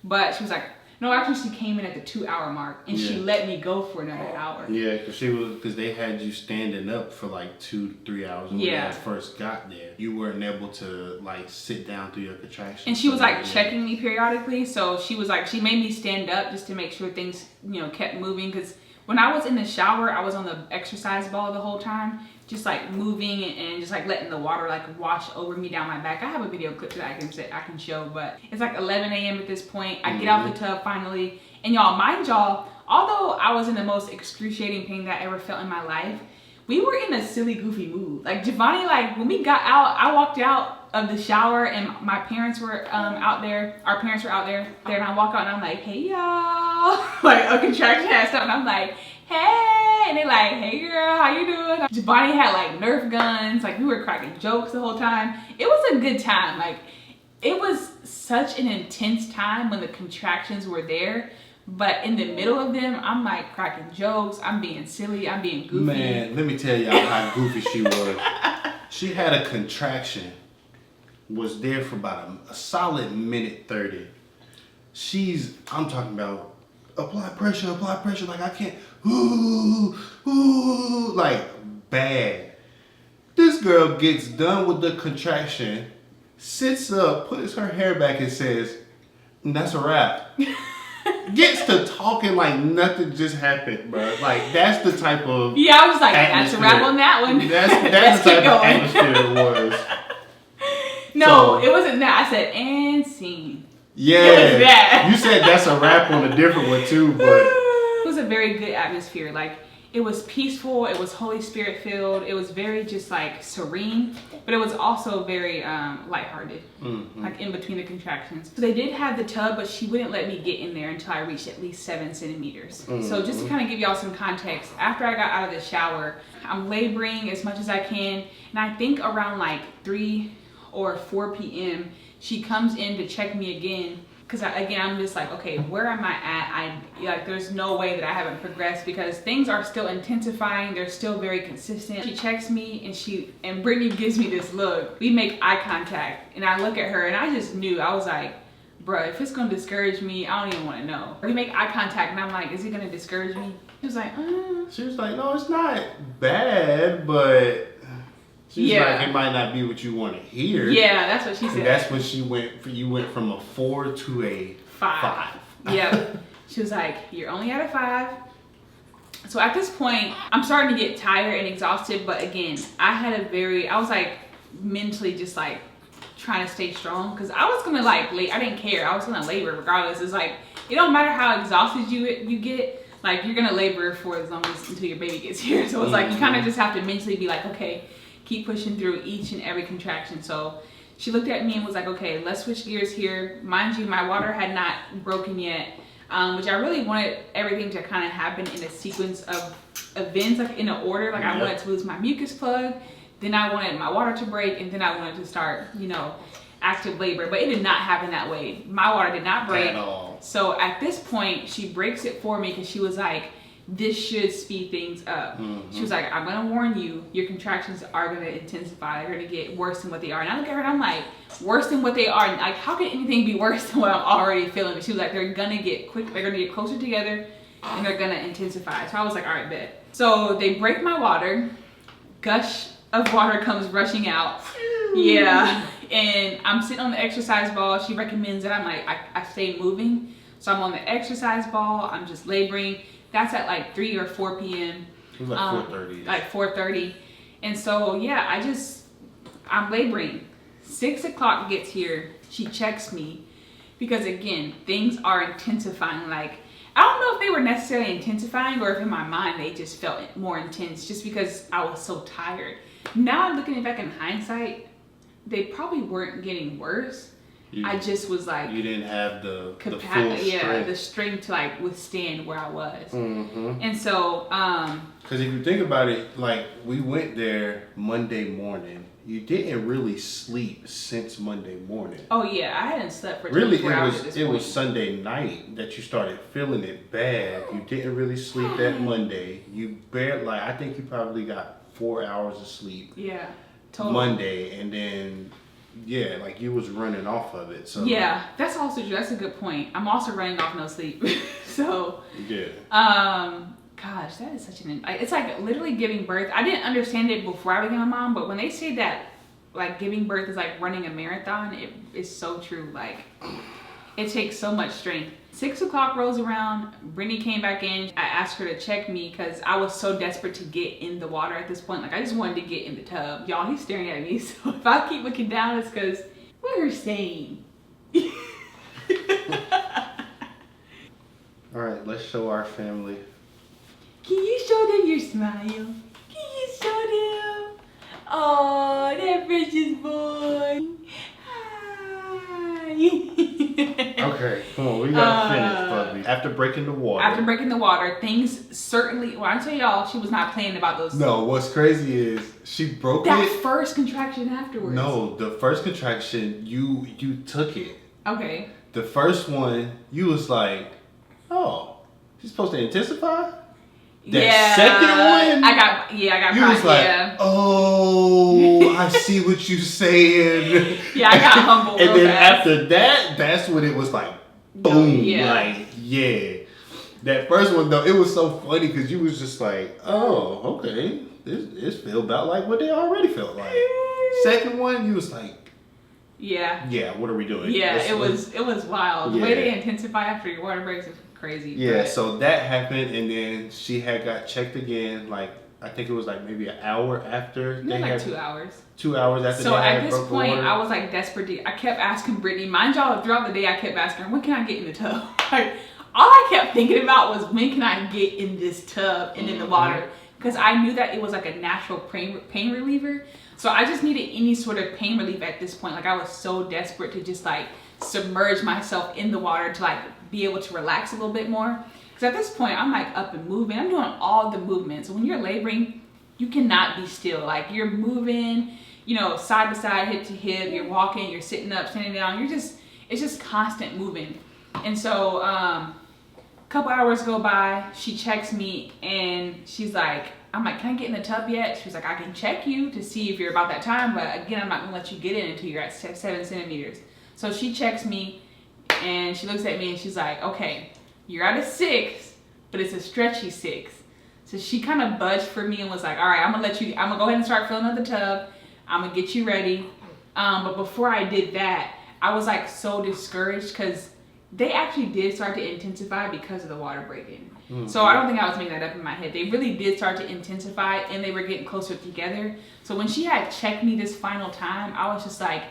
But she was like, no, actually she came in at the 2-hour mark and she let me go for another hour. Yeah, because they had you standing up for like 2 to 3 hours when I first got there. You weren't able to like sit down through your contractions. And she was like checking me periodically, so she was like, she made me stand up just to make sure things, you know, kept moving. Because when I was in the shower, I was on the exercise ball the whole time, just like moving and just like letting the water like wash over me down my back. I have a video clip that I can show, but it's like 11 a.m. at this point. I get out the tub finally, and y'all, mind y'all, although I was in the most excruciating pain that I ever felt in my life, we were in a silly, goofy mood. Like Giovanni, like when we got out, I walked out of the shower and my parents were out there. Our parents were out there. And I walk out and I'm like, hey y'all, like a contraction had stuff, and I'm like, hey, and they're like, hey girl, how you doing? Giovanni had like Nerf guns, like we were cracking jokes the whole time. It was a good time. Like it was such an intense time when the contractions were there, but in the middle of them, I'm like cracking jokes, I'm being silly, I'm being goofy. Man, let me tell y'all how goofy she was. She had a contraction, was there for about a solid minute 30. I'm talking about apply pressure, like I can't, ooh, like bad. This girl gets done with the contraction, sits up, puts her hair back and says, that's a wrap. Gets to talking like nothing just happened, bro. Like that's the type of I was like, that's a wrap on that one. That's the type of atmosphere it was. No, it wasn't that. I said, and scene. Yeah, it was that. You said that's a wrap on a different one too, but it was a very good atmosphere. Like it was peaceful, it was Holy Spirit filled, it was very just like serene, but it was also very lighthearted, like in between the contractions. So they did have the tub, but she wouldn't let me get in there until I reached at least 7 centimeters. So just to kind of give y'all some context, after I got out of the shower, I'm laboring as much as I can, and I think around like 3 or 4 p.m. she comes in to check me again. Because again, I'm just like, okay, where am I at? There's no way that I haven't progressed because things are still intensifying. They're still very consistent. She checks me and Brittany gives me this look. We make eye contact and I look at her and I just knew, I was like, bruh, if it's gonna discourage me, I don't even wanna know. We make eye contact and I'm like, is it gonna discourage me? She was like, She was like, no, it's not bad, but she's like, it might not be what you want to hear. Yeah, that's what she said. And that's when you went from a 4 to a 5. Yeah. She was like, you're only at a 5. So at this point, I'm starting to get tired and exhausted, but again, I was like mentally just like trying to stay strong because I was gonna like, I didn't care. I was gonna labor regardless. It's like, it don't matter how exhausted you get, like you're gonna labor for as long as until your baby gets here. So it's like, you kind of just have to mentally be like, okay, keep pushing through each and every contraction. So she looked at me and was like, okay, let's switch gears here. Mind you, my water had not broken yet, which I really wanted everything to kind of happen in a sequence of events, like in an order. Like I wanted to lose my mucus plug, then I wanted my water to break, and then I wanted to start, active labor. But it did not happen that way. My water did not break at all. So at this point, she breaks it for me because she was like, this should speed things up. She was like, I'm gonna warn you, your contractions are gonna intensify. They're gonna get worse than what they are. And I look at her and I'm like, worse than what they are? Like, how can anything be worse than what I'm already feeling? And she was like, they're gonna get closer together, and they're gonna intensify. So I was like, all right, bet. So they break my water, gush of water comes rushing out. Yeah. And I'm sitting on the exercise ball. She recommends that I'm like, I stay moving. So I'm on the exercise ball. I'm just laboring. That's at like 3 or 4 p.m. It was like 4:30. Like 4:30. And so, yeah, I'm laboring. 6 o'clock gets here. She checks me because, again, things are intensifying. Like, I don't know if they were necessarily intensifying or if in my mind they just felt more intense just because I was so tired. Now, looking back in hindsight, they probably weren't getting worse. I just was like, you didn't have the full strength. The strength to like withstand where I was. And so, because if you think about it, like we went there Monday morning. You didn't really sleep since Monday morning. Oh yeah, I hadn't slept for really. 24 hours at this point. It was Sunday night that you started feeling it bad. You didn't really sleep that Monday. You barely, I think you probably got 4 hours of sleep. Yeah, totally. Monday, and then. Yeah, like you was running off of it. So yeah, that's also true. That's a good point. I'm also running off no sleep. So yeah. Gosh, that is such it's like literally giving birth. I didn't understand it before I became a mom, but when they say that like giving birth is like running a marathon, it is so true. Like it takes so much strength. 6 o'clock rolls around. Brittany came back in. I asked her to check me because I was so desperate to get in the water at this point. Like I just wanted to get in the tub. Y'all, he's staring at me. So if I keep looking down, it's because we're sane. All right, let's show our family. Can you show them your smile? Can you show them? Oh, that precious boy. Hi. Okay, come on, we gotta finish, puppy. After breaking the water. Things certainly, well, I tell y'all, she was not playing about those. No, what's crazy is she broke that it. First contraction afterwards. No, the first contraction, you took it. Okay. The first one, you was like, oh, she's supposed to intensify? That second one? I got you caught, was like, oh, I see what you saying. Yeah, I got humbled. And then fast. after that, that's when it was like, boom. Like, yeah. That first one, though, it was so funny because you was just like, oh, okay. This feel about like what they already felt like. Second one, you was like, yeah, what are we doing? Yeah, it was wild. The Yeah. way they intensify after your water breaks is crazy. Yeah, but so that happened, and then she had got checked again, like, I think it was like maybe an hour after. It was like 2 hours. 2 hours after so they had at this broke the point, water. I was like desperate. I kept asking Brittany, mind y'all, throughout the day, I kept asking her, when can I get in the tub? Like, all I kept thinking about was when can I get in this tub and in the water? Because I knew that it was like a natural pain reliever. So I just needed any sort of pain relief at this point. Like I was so desperate to just like submerge myself in the water to like be able to relax a little bit more. Because at this point, I'm like up and moving. I'm doing all the movements. When you're laboring, you cannot be still. Like you're moving, side to side, hip to hip. You're walking, you're sitting up, standing down. It's just constant moving. And so a couple hours go by. She checks me and she's like, I'm like, can I get in the tub yet? She was like, I can check you to see if you're about that time. But again, I'm not going to let you get in until you're at 7 centimeters. So she checks me and she looks at me and she's like, okay, you're at a 6, but it's a stretchy 6. So she kind of budged for me and was like, all right, I'm going to go ahead and start filling up the tub. I'm going to get you ready. But before I did that, I was like so discouraged because they actually did start to intensify because of the water breaking. So I don't think I was making that up in my head. They really did start to intensify and they were getting closer together. So when she had checked me this final time, I was just like,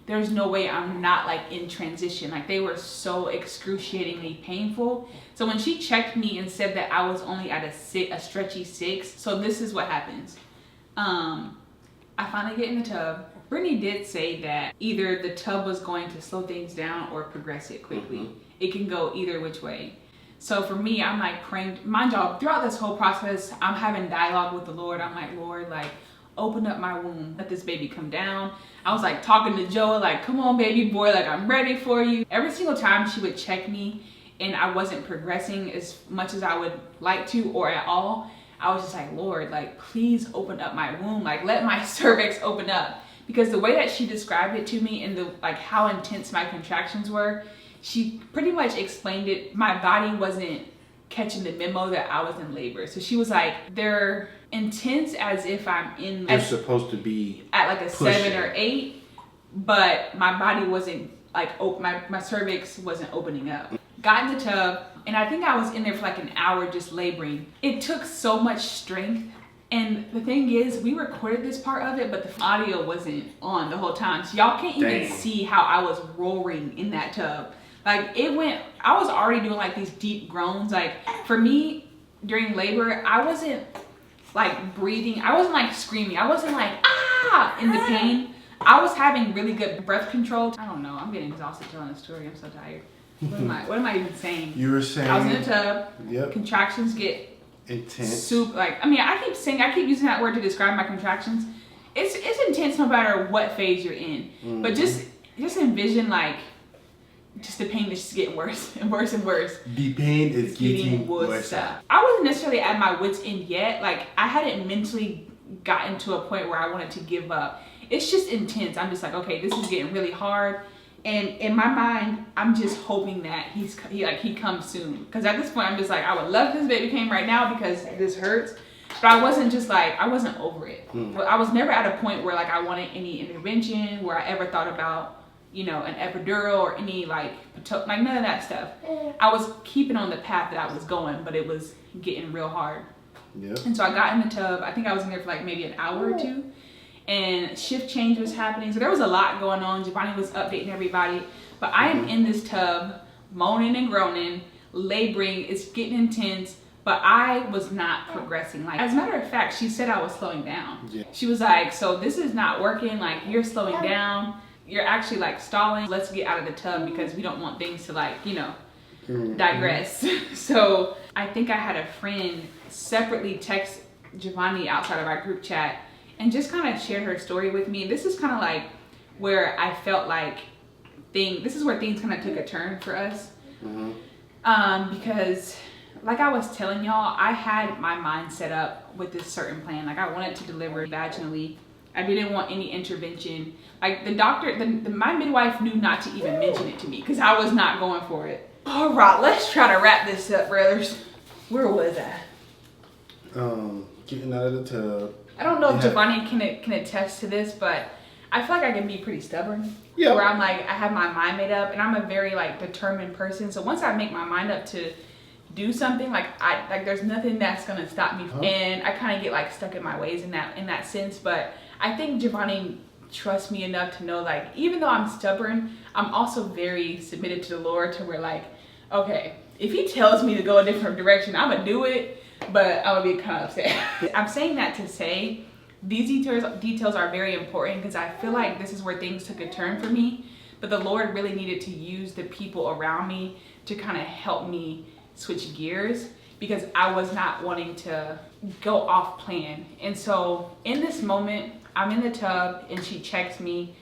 there's no way I'm not like in transition. Like they were so excruciatingly painful. So when she checked me and said that I was only at a stretchy 6, so this is what happens. I finally get in the tub. Brittany did say that either the tub was going to slow things down or progress it quickly. It can go either which way. So for me, I'm like praying, mind y'all, throughout this whole process, I'm having dialogue with the Lord. I'm like, Lord, like, open up my womb, let this baby come down. I was like talking to Joa, like, come on baby boy, like I'm ready for you. Every single time she would check me and I wasn't progressing as much as I would like to or at all, I was just like, Lord, like please open up my womb, like let my cervix open up. Because the way that she described it to me and the like how intense my contractions were, she pretty much explained it. My body wasn't catching the memo that I was in labor. So she was like, they're intense as if I'm in, They're supposed to be at like a pushing. 7 or 8, but my body wasn't like, my cervix wasn't opening up. Got in the tub, and I think I was in there for like an hour just laboring. It took so much strength. And the thing is, we recorded this part of it, but the audio wasn't on the whole time. So y'all can't even see how I was roaring in that tub. Like it went, I was already doing like these deep groans. Like for me, during labor, I wasn't like breathing. I wasn't like screaming. I wasn't like, ah, in the pain. I was having really good breath control. I don't know, I'm getting exhausted telling this story. I'm so tired. What am I even saying? You were saying. I was in the tub. Yep. Contractions get intense. Soup, like, I mean, I keep using that word to describe my contractions. It's intense no matter what phase you're in. Mm-hmm. But just envision like, just the pain is just getting worse and worse and worse. The pain is getting worse. I wasn't necessarily at my wit's end yet. Like I hadn't mentally gotten to a point where I wanted to give up. It's just intense. I'm just like, okay, this is getting really hard. And in my mind, I'm just hoping that he comes soon. Because at this point, I'm just like, I would love this baby came right now because this hurts. But I wasn't over it. I was never at a point where like I wanted any intervention, where I ever thought about, you know, an epidural or any like none of that stuff. I was keeping on the path that I was going, but it was getting real hard. Yep. And so I got in the tub. I think I was in there for like maybe an hour or two. And shift change was happening. So there was a lot going on. Giovanni was updating everybody. But I am in this tub, moaning and groaning, laboring. It's getting intense. But I was not progressing. Like, as a matter of fact, she said I was slowing down. Yeah. She was like, so this is not working. Like, you're slowing down. You're actually like stalling. Let's get out of the tub because we don't want things to like, you know, digress. So I think I had a friend separately text Giovanni outside of our group chat and just kind of shared her story with me. This is kind of like where I felt like this is where things kind of took a turn for us. Because like I was telling y'all, I had my mind set up with this certain plan. Like I wanted to deliver vaginally. I didn't want any intervention. Like the doctor, my midwife knew not to even mention it to me because I was not going for it. All right, let's try to wrap this up, brothers. Where was I? Getting out of the tub. I don't know if Giovanni can attest to this, but I feel like I can be pretty stubborn. Yeah. Where I'm like, I have my mind made up, and I'm a very like determined person. So once I make my mind up to do something, like there's nothing that's gonna stop me. And I kind of get like stuck in my ways in that sense. But I think Giovanni trusts me enough to know, like, even though I'm stubborn, I'm also very submitted to the Lord, to where like, okay, if he tells me to go a different direction, I'm gonna do it. But I would be kind of upset. I'm saying that to say these details are very important because I feel like this is where things took a turn for me. But the Lord really needed to use the people around me to kind of help me switch gears because I was not wanting to go off plan. And so in this moment, I'm in the tub and she checks me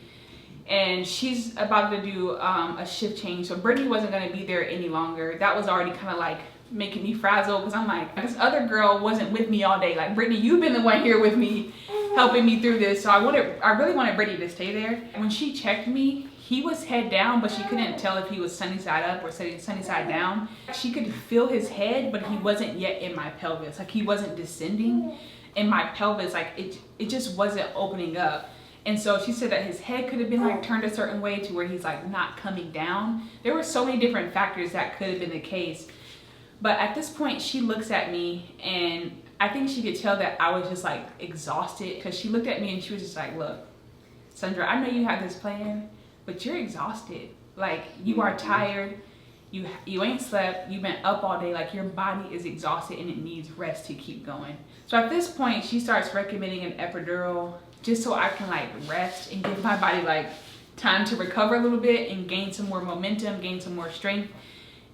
and she's about to do a shift change. So Brittany wasn't going to be there any longer. That was already kind of like making me frazzle because I'm like, this other girl wasn't with me all day. Like, Brittany, you've been the one here with me, helping me through this. So I really wanted Brittany to stay there. When she checked me, he was head down, but she couldn't tell if he was sunny side up or sunny side down. She could feel his head, but he wasn't yet in my pelvis. Like, he wasn't descending in my pelvis. Like, it just wasn't opening up. And so she said that his head could have been like turned a certain way to where he's like not coming down. There were so many different factors that could have been the case. But at this point, she looks at me and I think she could tell that I was just like exhausted because she looked at me and she was just like, look, Sandra, I know you have this plan, but you're exhausted. Like, you are tired. You ain't slept. You've been up all day. Like, your body is exhausted and it needs rest to keep going. So at this point, she starts recommending an epidural just so I can like rest and give my body like time to recover a little bit and gain some more momentum, gain some more strength.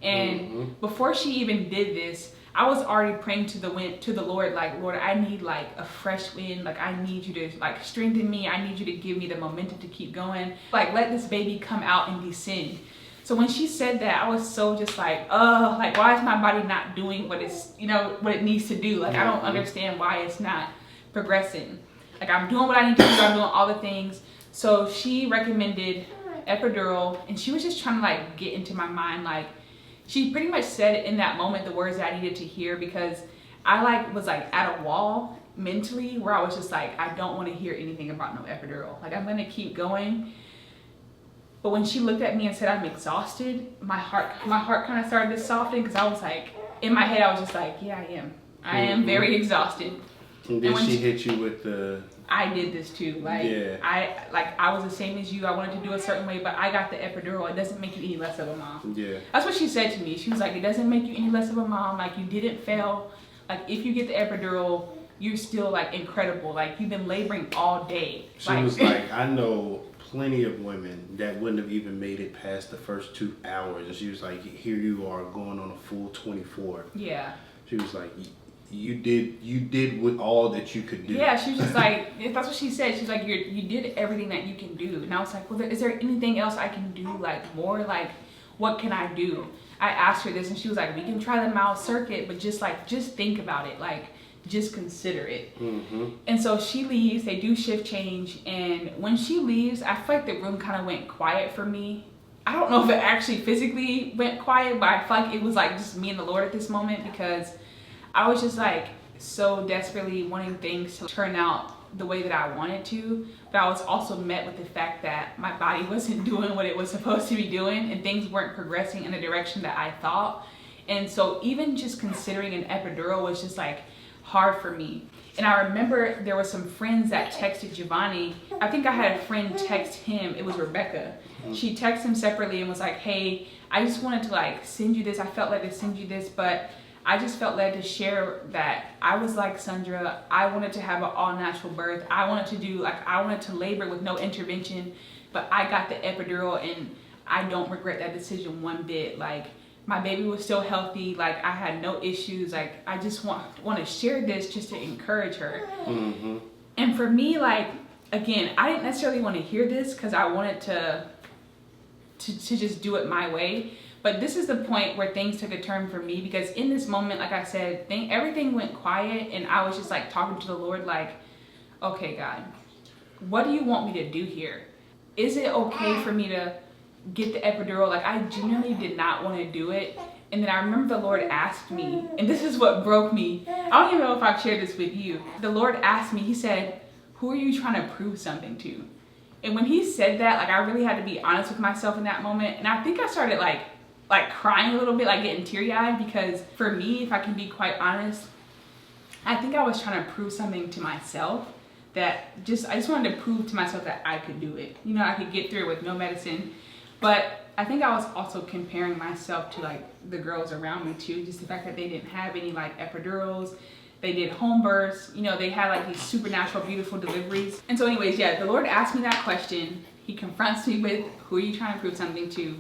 And before she even did this, I was already praying to the Lord, like, Lord, I need like a fresh wind. Like, I need you to like strengthen me. I need you to give me the momentum to keep going. Like, let this baby come out and descend. So when she said that, I was so just like, oh, like, why is my body not doing what it's, you know, what it needs to do? Like, I don't understand why it's not progressing. Like, I'm doing what I need to do. I'm doing all the things. So she recommended epidural, and she was just trying to like get into my mind. Like, she pretty much said in that moment the words that I needed to hear, because I like was like at a wall mentally where I was just like, I don't want to hear anything about no epidural. Like, I'm going to keep going. But when she looked at me and said I'm exhausted, my heart kind of started to soften, because I was like, in my head I was just like, yeah, I am very exhausted. And then she hit you with the, I did this too. Like, yeah. I was the same as you. I wanted to do a certain way, but I got the epidural. It doesn't make you any less of a mom. Yeah. That's what she said to me. She was like, it doesn't make you any less of a mom. Like, you didn't fail. Like, if you get the epidural, you're still like incredible. Like, you've been laboring all day. She was like, I know plenty of women that wouldn't have even made it past the first 2 hours. And she was like, here you are going on a full 24. Yeah. She was like, you did with all that you could do. Yeah, she was just like, that's what she said. She's like, you did everything that you can do. And I was like, well, is there anything else I can do? Like, more, like, what can I do? I asked her this, and she was like, we can try the mild circuit, but just think about it. Like, just consider it. Mm-hmm. And so she leaves, they do shift change. And when she leaves, I feel like the room kind of went quiet for me. I don't know if it actually physically went quiet, but I feel like it was like just me and the Lord at this moment, because I was just like so desperately wanting things to turn out the way that I wanted to, but I was also met with the fact that my body wasn't doing what it was supposed to be doing, and things weren't progressing in the direction that I thought. And so even just considering an epidural was just like hard for me. And I remember there were some friends that texted Giovanni. I think I had a friend text him, it was Rebecca. She texted him separately and was like, hey, I just wanted to like send you this. I felt like to send you this, but I just felt led to share that I was like Sandra. I wanted to have an all-natural birth. I wanted to labor with no intervention, but I got the epidural, and I don't regret that decision one bit. Like, my baby was still healthy. Like, I had no issues. Like, I just want to share this just to encourage her. Mm-hmm. And for me, like, again, I didn't necessarily want to hear this because I wanted to just do it my way. But this is the point where things took a turn for me, because in this moment, like I said, everything went quiet, and I was just like talking to the Lord like, okay, God, what do you want me to do here? Is it okay for me to get the epidural? Like, I genuinely did not want to do it. And then I remember the Lord asked me, and this is what broke me. I don't even know if I've shared this with you. The Lord asked me, he said, who are you trying to prove something to? And when he said that, like, I really had to be honest with myself in that moment. And I think I started like crying a little bit, like getting teary-eyed, because for me, if I can be quite honest, I think I was trying to prove something to myself, that I just wanted to prove to myself that I could do it. You know, I could get through it with no medicine. But I think I was also comparing myself to like the girls around me too, just the fact that they didn't have any like epidurals. They did home births, you know, they had like these supernatural, beautiful deliveries. And so anyways, yeah, the Lord asked me that question. He confronts me with, who are you trying to prove something to?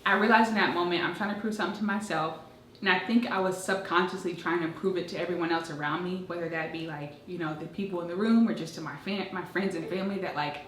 I realized in that moment, I'm trying to prove something to myself. And I think I was subconsciously trying to prove it to everyone else around me, whether that be like, you know, the people in the room, or just to my friends and family, that like,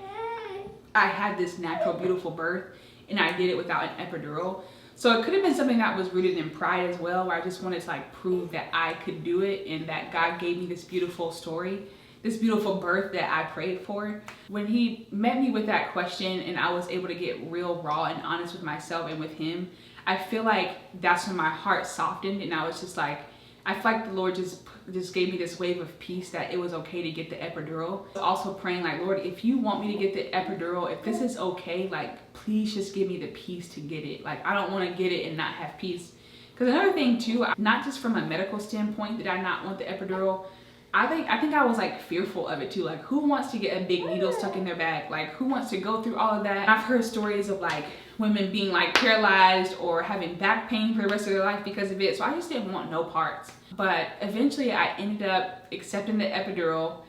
I had this natural, beautiful birth, and I did it without an epidural. So it could have been something that was rooted in pride as well, where I just wanted to like prove that I could do it, and that God gave me this beautiful story, this beautiful birth that I prayed for. When he met me with that question, and I was able to get real raw and honest with myself and with him, I feel like that's when my heart softened, and I was just like, I feel like the Lord just gave me this wave of peace that it was okay to get the epidural. Also praying like, Lord, if you want me to get the epidural, if this is okay, like, please just give me the peace to get it. Like, I don't want to get it and not have peace. Because another thing too, not just from a medical standpoint did I not want the epidural, I think I was like fearful of it too. Like, who wants to get a big needle stuck in their back? Like, who wants to go through all of that? I've heard stories of like women being like paralyzed or having back pain for the rest of their life because of it. So I just didn't want no parts. But eventually I ended up accepting the epidural,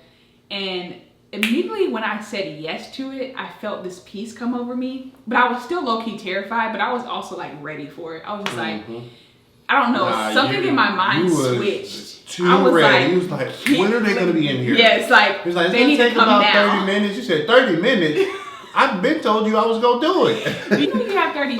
and immediately when I said yes to it, I felt this peace come over me. But I was still low-key terrified, but I was also like ready for it. I was just like, I don't know, something in my mind switched. I was ready. like, he was like, when are they going to be in here? Yes, like, he was like, they need to come about now. 30 minutes. You said 30 minutes? I've been told you I was going to do it. You know you have 30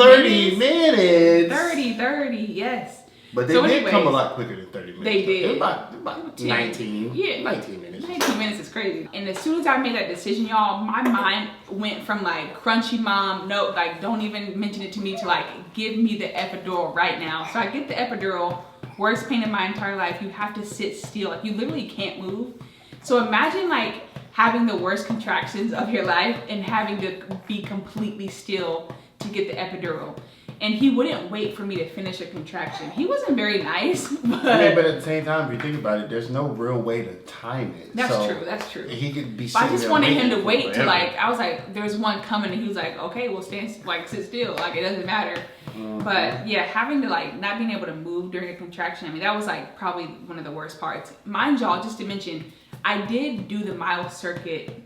minutes. 30, yes. But they did come a lot quicker than 30 minutes. They did. It was about 19. Yeah. 19 minutes. 19 minutes is crazy. And as soon as I made that decision, y'all, my mind went from like crunchy mom, no, like don't even mention it to me, to like give me the epidural right now. So I get the epidural, worst pain in my entire life. You have to sit still. Like you literally can't move. So imagine like having the worst contractions of your life and having to be completely still to get the epidural. And he wouldn't wait for me to finish a contraction. He wasn't very nice, but... Yeah, but at the same time, if you think about it, there's no real way to time it. That's true. He could be I just wanted him to wait forever. to like, I was like, there's one coming, and he was like, okay, well sit still, like it doesn't matter. But yeah, having to like, not being able to move during a contraction, I mean, that was like probably one of the worst parts. Mind y'all, just to mention, I did do the mile circuit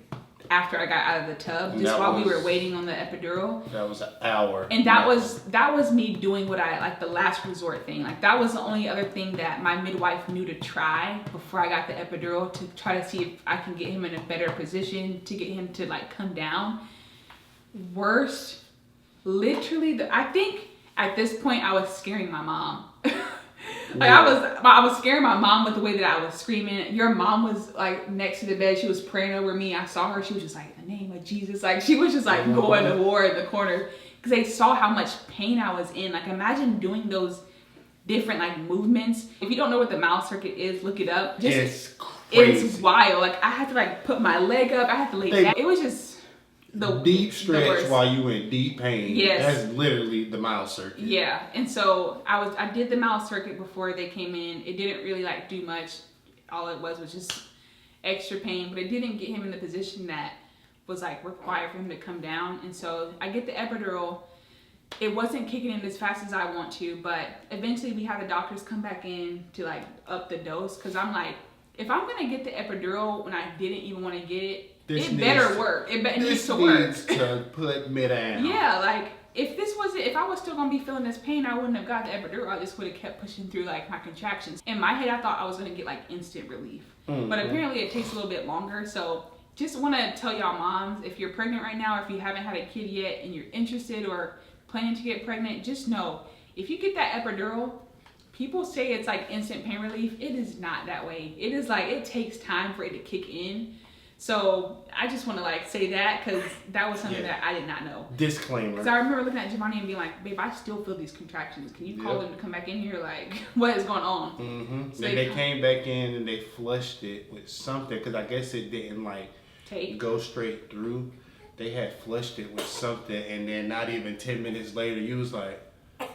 after I got out of the tub, just while we were waiting on the epidural. That was an hour. And that was me doing what I like, the last resort thing. Like that was the only other thing that my midwife knew to try before I got the epidural, to try to see if I can get him in a better position, to get him to like come down. Worst, literally, I think at this point I was scaring my mom. Like I was scaring my mom with the way that I was screaming. Your mom was like next to the bed. She was praying over me. I saw her. She was just like, in the name of Jesus. Like she was just like going to war in the corner, because they saw how much pain I was in. Like imagine doing those different like movements. If you don't know what the mile circuit is, look it up. It's crazy. It's wild. Like I had to like put my leg up. I had to lay back. It was just the deep stretch while you in deep pain. Yes. That's literally the mile circuit. Yeah. And so I did the mile circuit before they came in. It didn't really like do much. All it was just extra pain, but it didn't get him in the position that was like required for him to come down. And so I get the epidural. It wasn't kicking in as fast as I want to, but eventually we had the doctors come back in to like up the dose, because I'm like, if I'm gonna get the epidural when I didn't even want to get it, it better work. It needs to work. This needs to put me down. Yeah, like if I was still gonna be feeling this pain, I wouldn't have got the epidural. I just would have kept pushing through like my contractions. In my head, I thought I was gonna get like instant relief, but apparently it takes a little bit longer. So just want to tell y'all moms, if you're pregnant right now, or if you haven't had a kid yet and you're interested or planning to get pregnant, just know if you get that epidural, people say it's like instant pain relief. It is not that way. It is like, it takes time for it to kick in. So I just want to like say that, because that was something that I did not know. Disclaimer. Because I remember looking at Giovanni and being like, babe, I still feel these contractions. Can you call them to come back in here? Like, what is going on? So they came back in and they flushed it with something, because I guess it didn't like go straight through. They had flushed it with something, and then not even 10 minutes later, you was like,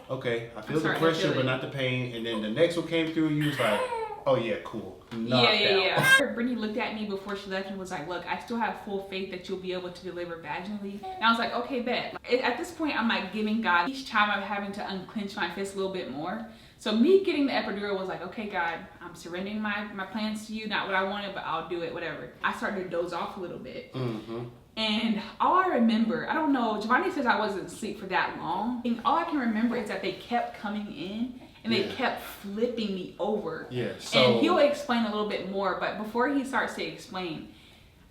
okay, I feel the pressure, but not the pain. And then the next one came through, and you was like, oh yeah, cool. Yeah. Brittany looked at me before she left and was like, look, I still have full faith that you'll be able to deliver vaginally. And I was like, okay, bet. At this point, I'm like giving God, each time I'm having to unclench my fist a little bit more. So me getting the epidural was like, okay, God, I'm surrendering my plans to you. Not what I wanted, but I'll do it, whatever. I started to doze off a little bit. And all I remember, I don't know, Giovanni says I wasn't asleep for that long. And all I can remember is that they kept coming in and they kept flipping me over. And he'll explain a little bit more, but before he starts to explain,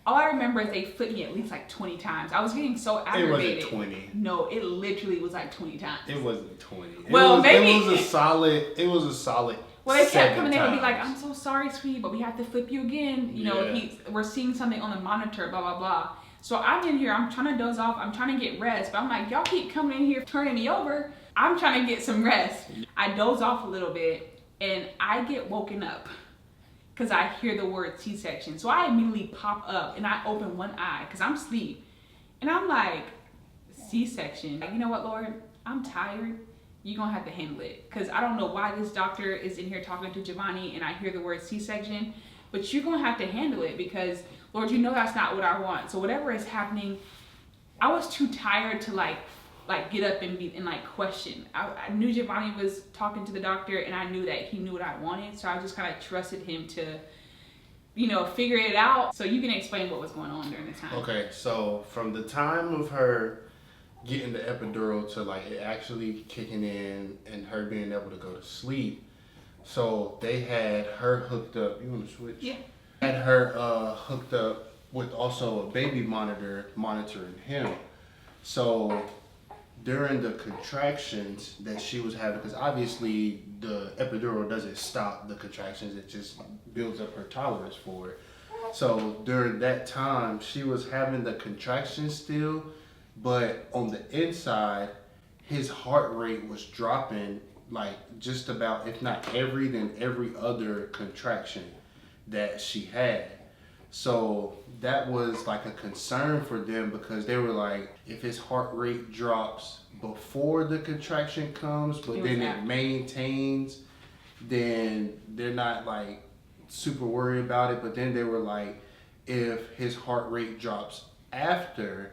all I remember is they flipped me at least like 20 times. I was getting so aggravated. It wasn't 20. No, it literally was like 20 times. It wasn't 20. Well, maybe. It was a solid. Well, they kept coming in and be like, I'm so sorry, sweetie, but we have to flip you again. You know, we're seeing something on the monitor, blah, blah, blah. So I'm in here, I'm trying to doze off, I'm trying to get rest, but I'm like, y'all keep coming in here, turning me over. I'm trying to get some rest. I doze off a little bit and I get woken up because I hear the word C-section. So I immediately pop up and I open one eye because I'm asleep. And I'm like, C-section. Like, you know what, Lord? I'm tired. You're going to have to handle it. Because I don't know why this doctor is in here talking to Giovanni and I hear the word C-section. But you're going to have to handle it because, Lord, you know that's not what I want. So whatever is happening, I was too tired to like get up and like question. I knew Giovanni was talking to the doctor and I knew that he knew what I wanted. So I just kind of trusted him to, you know, figure it out. So you can explain what was going on during the time. Okay, so from the time of her getting the epidural to like it actually kicking in and her being able to go to sleep. So they had her hooked up. You want to switch? Yeah. Had her hooked up with also a baby monitor monitoring him. So during the contractions that she was having, because obviously the epidural doesn't stop the contractions, it just builds up her tolerance for it. So during that time, she was having the contractions still, but on the inside, his heart rate was dropping like just about, if not every other contraction that she had. So that was like a concern for them because they were like, if his heart rate drops before the contraction comes, but then it maintains, then they're not like super worried about it. But then they were like, if his heart rate drops after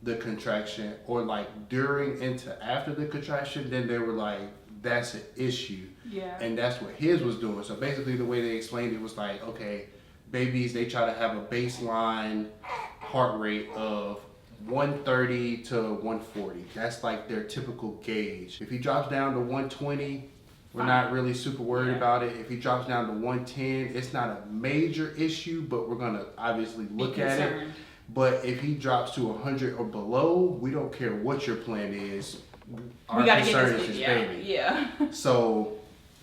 the contraction or like during into after the contraction, then they were like, that's an issue. Yeah. And that's what his was doing. So basically the way they explained it was like, okay, babies, they try to have a baseline heart rate of 130 to 140. That's like their typical gauge. If he drops down to 120, we're not really super worried about it. If he drops down to 110, it's not a major issue, but we're gonna obviously look at it. But if he drops to 100 or below, we don't care what your plan is. Our concern is his baby. Yeah. So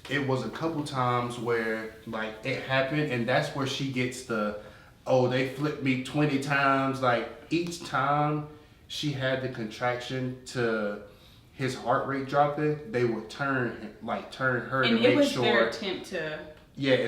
it was a couple times where like it happened, and that's where she gets the, oh, they flipped me 20 times. Like each time she had the contraction to his heart rate dropping, they would turn her and to make was sure their attempt to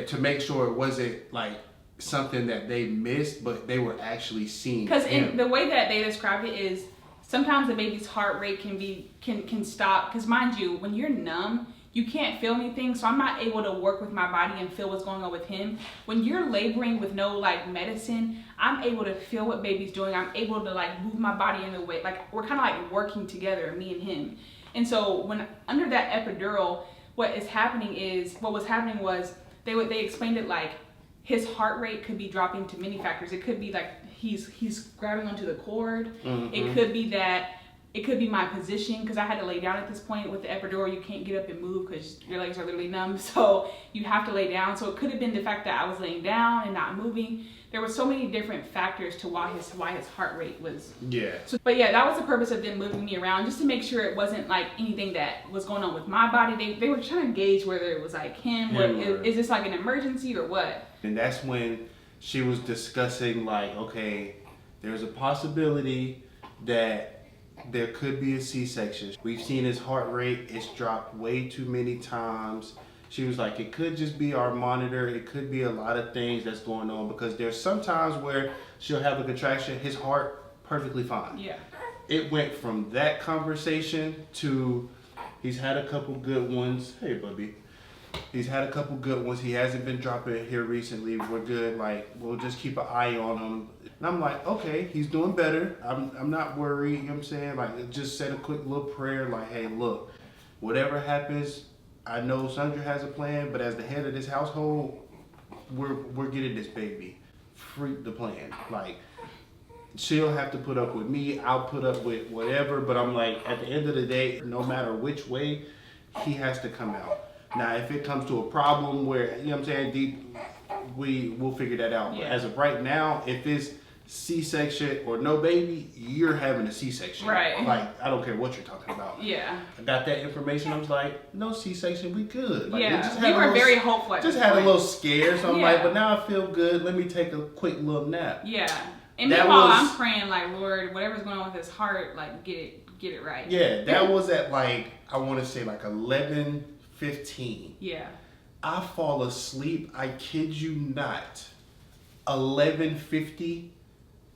to make sure it wasn't like something that they missed, but they were actually seeing. Because in the way that they describe it is sometimes the baby's heart rate can stop. Because mind you, when you're numb, you can't feel anything, so I'm not able to work with my body and feel what's going on with him. When you're laboring with no like medicine, I'm able to feel what baby's doing. I'm able to like move my body in the way, like we're kind of like working together, me and him. And so when under that epidural, what was happening was they explained it like his heart rate could be dropping to many factors. It could be like he's grabbing onto the cord. Mm-hmm. It could be my position, because I had to lay down at this point with the epidural. You can't get up and move because your legs are literally numb, so you have to lay down. So it could have been the fact that I was laying down and not moving. There were so many different factors to why his heart rate was. Yeah. So, but yeah, that was the purpose of them moving me around, just to make sure it wasn't like anything that was going on with my body. They were trying to gauge whether it was like him. Is this like an emergency or what? And that's when she was discussing like, okay, there's a possibility that there could be a C-section. We've seen his heart rate, it's dropped way too many times. She was like, it could just be our monitor. It could be a lot of things that's going on, because there's some times where she'll have a contraction, his heart perfectly fine. Yeah. It went from that conversation to he's had a couple good ones. Hey, Bubby. He's had a couple good ones. He hasn't been dropping it here recently. We're good. Like, we'll just keep an eye on him. And I'm like, okay, he's doing better. I'm not worried. You know what I'm saying? Like, just said a quick little prayer. Like, hey, look, whatever happens, I know Sandra has a plan, but as the head of this household, we're getting this baby. Freak the plan. Like, she'll have to put up with me. I'll put up with whatever. But I'm like, at the end of the day, no matter which way, he has to come out. Now, if it comes to a problem where, you know what I'm saying, we'll figure that out. Yeah. But as of right now, if it's C-section or no baby, you're having a C-section. Right. Like, I don't care what you're talking about. Yeah. I got that information. I was like, no C-section, we good. Like, yeah. We were very hopeful. Just had a little scare. So I'm like, but now I feel good. Let me take a quick little nap. Yeah. And meanwhile, I'm praying like, Lord, whatever's going on with his heart, like, get it right. Yeah. That was at like, I want to say like 11:15. Yeah. I fall asleep, I kid you not, 11:50,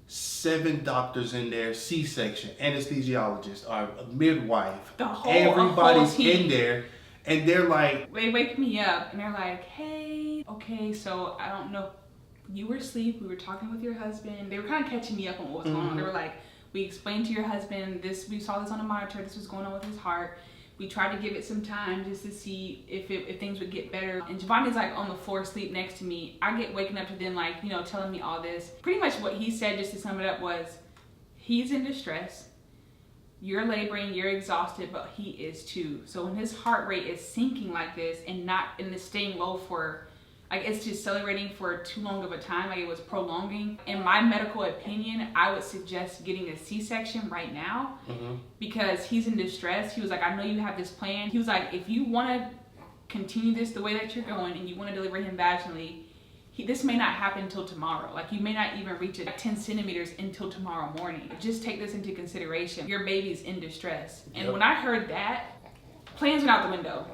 7 doctors in there, C-section, anesthesiologist, or midwife, everybody's in there, and they're like... They wake me up, and they're like, hey, okay, so I don't know, you were asleep, we were talking with your husband. They were kind of catching me up on what was going on. They were like, we explained to your husband this, we saw this on a monitor, this was going on with his heart. We tried to give it some time just to see if things would get better. And Giovanni's like on the floor asleep next to me. I get waking up to them like, you know, telling me all this. Pretty much what he said, just to sum it up, was he's in distress. you're laboring, you're exhausted, but he is too. So when his heart rate is sinking like this and it's staying low for, like it's decelerating for too long of a time, like it was prolonging. In my medical opinion, I would suggest getting a C-section right now because he's in distress. He was like, I know you have this plan. He was like, if you want to continue this the way that you're going and you want to deliver him vaginally, this may not happen until tomorrow. Like you may not even reach it 10 centimeters until tomorrow morning. Just take this into consideration. Your baby's in distress. And when I heard that, plans went out the window.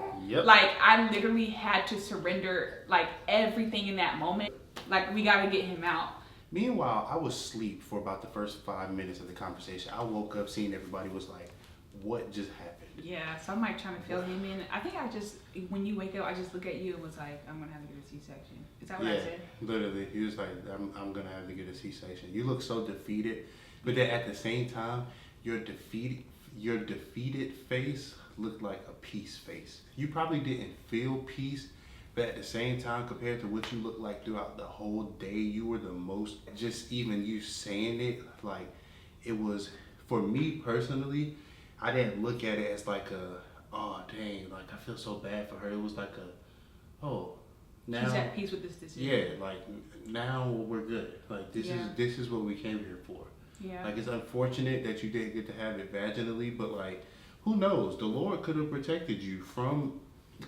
Like I literally had to surrender like everything in that moment. Like we got to get him out. Meanwhile, I was asleep for about the first 5 minutes of the conversation. I woke up seeing everybody was like, what just happened? Yeah, so I'm like trying to fill him in. I think when you wake up, I just look at you and was like, I'm gonna have to get a C-section. Is that what I said? Literally. He was like, I'm gonna have to get a C-section. You look so defeated, but then at the same time, your defeated face looked like a peace face. You probably didn't feel peace, but at the same time, compared to what you looked like throughout the whole day, you were the most, just even you saying it, like it was, for me personally, I didn't look at it as like oh dang, like I feel so bad for her. It was like oh, now she's at peace with this decision. Yeah, like now we're good. Like this is what we came here for. Yeah. Like it's unfortunate that you didn't get to have it vaginally, but like who knows? The Lord could have protected you from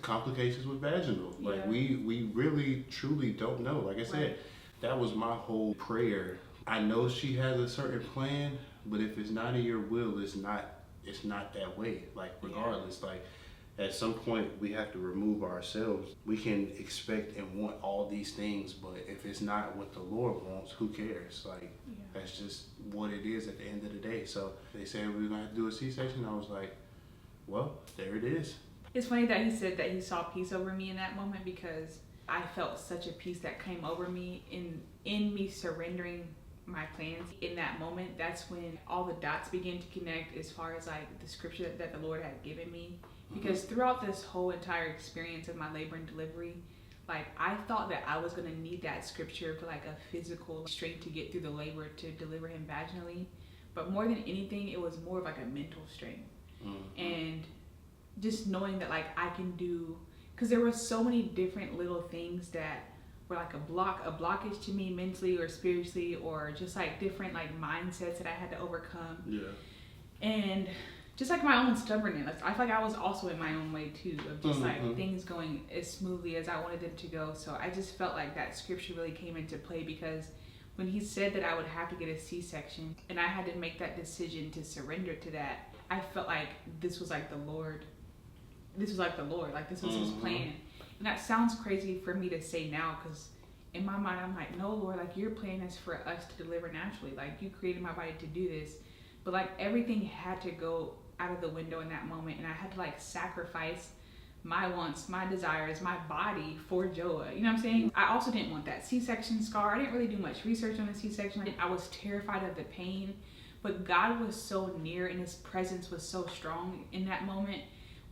complications with vaginal. Like we really truly don't know. Like I said, that was my whole prayer. I know she has a certain plan, but if it's not in your will, it's not that way. Like regardless, like at some point we have to remove ourselves. We can expect and want all these things, but if it's not what the Lord wants, who cares? Like that's just what it is at the end of the day. So they said we were gonna have to do a C-section. I was like, well, there it is. It's funny that he said that he saw peace over me in that moment because I felt such a peace that came over me in me surrendering my plans. In that moment, that's when all the dots began to connect as far as like the scripture that the Lord had given me. Because throughout this whole entire experience of my labor and delivery, like I thought that I was gonna need that scripture for like a physical strength to get through the labor to deliver him vaginally. But more than anything, it was more of like a mental strength. And just knowing that like I can do, because there were so many different little things that were like a blockage to me mentally or spiritually, or just like different like mindsets that I had to overcome. And just like my own stubbornness, I feel like I was also in my own way too, of just like things going as smoothly as I wanted them to go. So I just felt like that scripture really came into play, because when he said that I would have to get a C-section and I had to make that decision to surrender to that, I felt like this was like the Lord. This was like the Lord, like this was his plan. And that sounds crazy for me to say now, because in my mind I'm like, no Lord, like your plan is for us to deliver naturally. Like you created my body to do this. But like everything had to go out of the window in that moment, and I had to like sacrifice my wants, my desires, my body for Joah. You know what I'm saying? I also didn't want that C-section scar. I didn't really do much research on the C-section. I was terrified of the pain, but God was so near and his presence was so strong in that moment,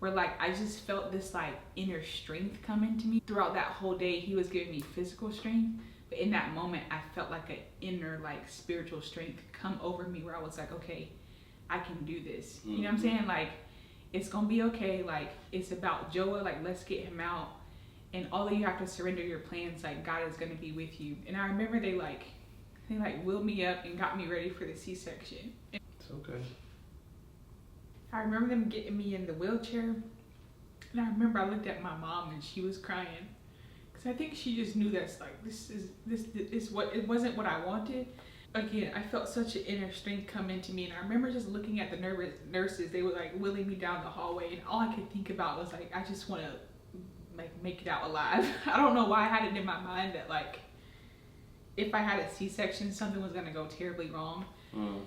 where like I just felt this like inner strength come into me. Throughout that whole day, he was giving me physical strength, but in that moment I felt like an inner like spiritual strength come over me, where I was like, okay, I can do this. You know what I'm saying? Like it's gonna be okay. Like it's about Joah, like let's get him out, and although you have to surrender your plans, like God is gonna be with you. And I remember they wheeled me up and got me ready for the C-section. It's okay. I remember them getting me in the wheelchair, and I remember I looked at my mom and she was crying, because I think she just knew that's like this is what it wasn't what I wanted. Again, I felt such an inner strength come into me, and I remember just looking at the nurses. They were like wheeling me down the hallway, and all I could think about was like, I just want to like make it out alive. I don't know why I had it in my mind that like if I had a C-section, something was gonna go terribly wrong.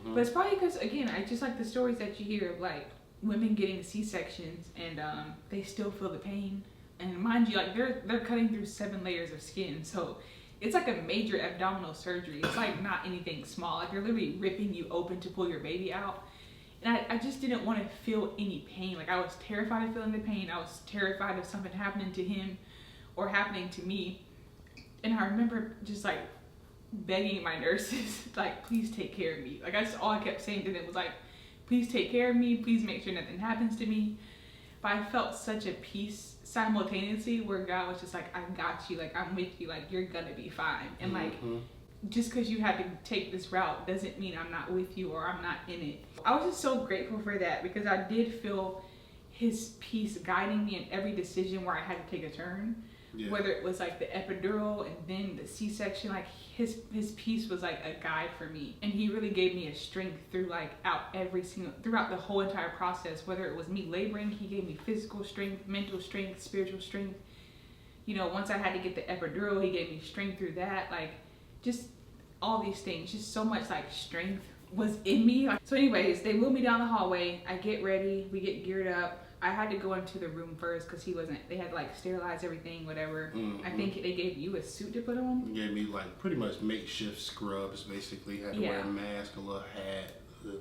But it's probably because, again, I just like the stories that you hear of like women getting C-sections and they still feel the pain. And mind you, like they're cutting through 7 layers of skin, so it's like a major abdominal surgery. It's like not anything small. Like they're literally ripping you open to pull your baby out. And I just didn't want to feel any pain. Like I was terrified of feeling the pain. I was terrified of something happening to him or happening to me. And I remember just like begging my nurses, like, please take care of me. Like that's all I kept saying to them was like, please take care of me, please make sure nothing happens to me. But I felt such a peace simultaneously where God was just like, I got you, like I'm with you, like you're gonna be fine. And like just because you had to take this route doesn't mean I'm not with you or I'm not in it. I was just so grateful for that because I did feel his peace guiding me in every decision where I had to take a turn. Yeah. Whether it was like the epidural and then the C-section, like his peace was like a guide for me, and he really gave me a strength throughout the whole entire process. Whether it was me laboring, he gave me physical strength, mental strength, spiritual strength. You know, once I had to get the epidural, he gave me strength through that. Like just all these things, just so much like strength was in me. So anyways, they wheeled me down the hallway. I get ready, we get geared up. I had to go into the room first because they had to like sterilize everything, whatever. I think they gave you a suit to put on. Gave me like pretty much makeshift scrubs, basically. Had to wear a mask, a little hat, the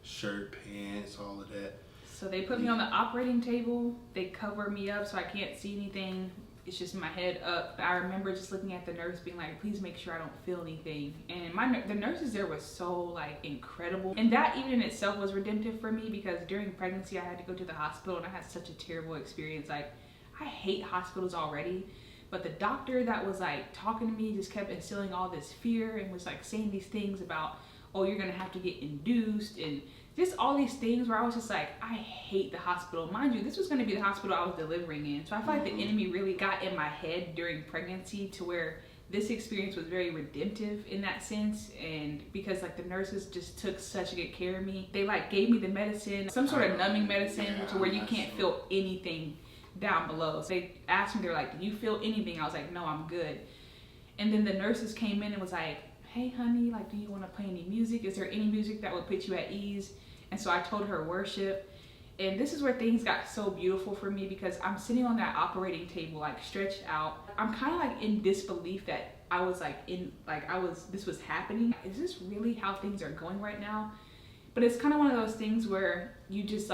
shirt, pants, all of that. So they put me on the operating table. They cover me up so I can't see anything. It's just my head up. I remember just looking at the nurse being like, please make sure I don't feel anything. And the nurses there were so like incredible. And that even in itself was redemptive for me because during pregnancy, I had to go to the hospital and I had such a terrible experience. Like I hate hospitals already, but the doctor that was like talking to me just kept instilling all this fear and was like saying these things about, oh, you're gonna have to get induced and just all these things where I was just like, I hate the hospital. Mind you, this was gonna be the hospital I was delivering in. So I feel like the enemy really got in my head during pregnancy to where this experience was very redemptive in that sense. And because like the nurses just took such good care of me. They like gave me the medicine, some sort of numbing medicine to where you can't feel anything down below. So they asked me, they're like, do you feel anything? I was like, no, I'm good. And then the nurses came in and was like, hey honey, like do you want to play any music? Is there any music that would put you at ease? And so I told her worship. And this is where things got so beautiful for me because I'm sitting on that operating table, like stretched out. I'm kind of like in disbelief that I was like this was happening. Is this really how things are going right now? But it's kind of one of those things where you just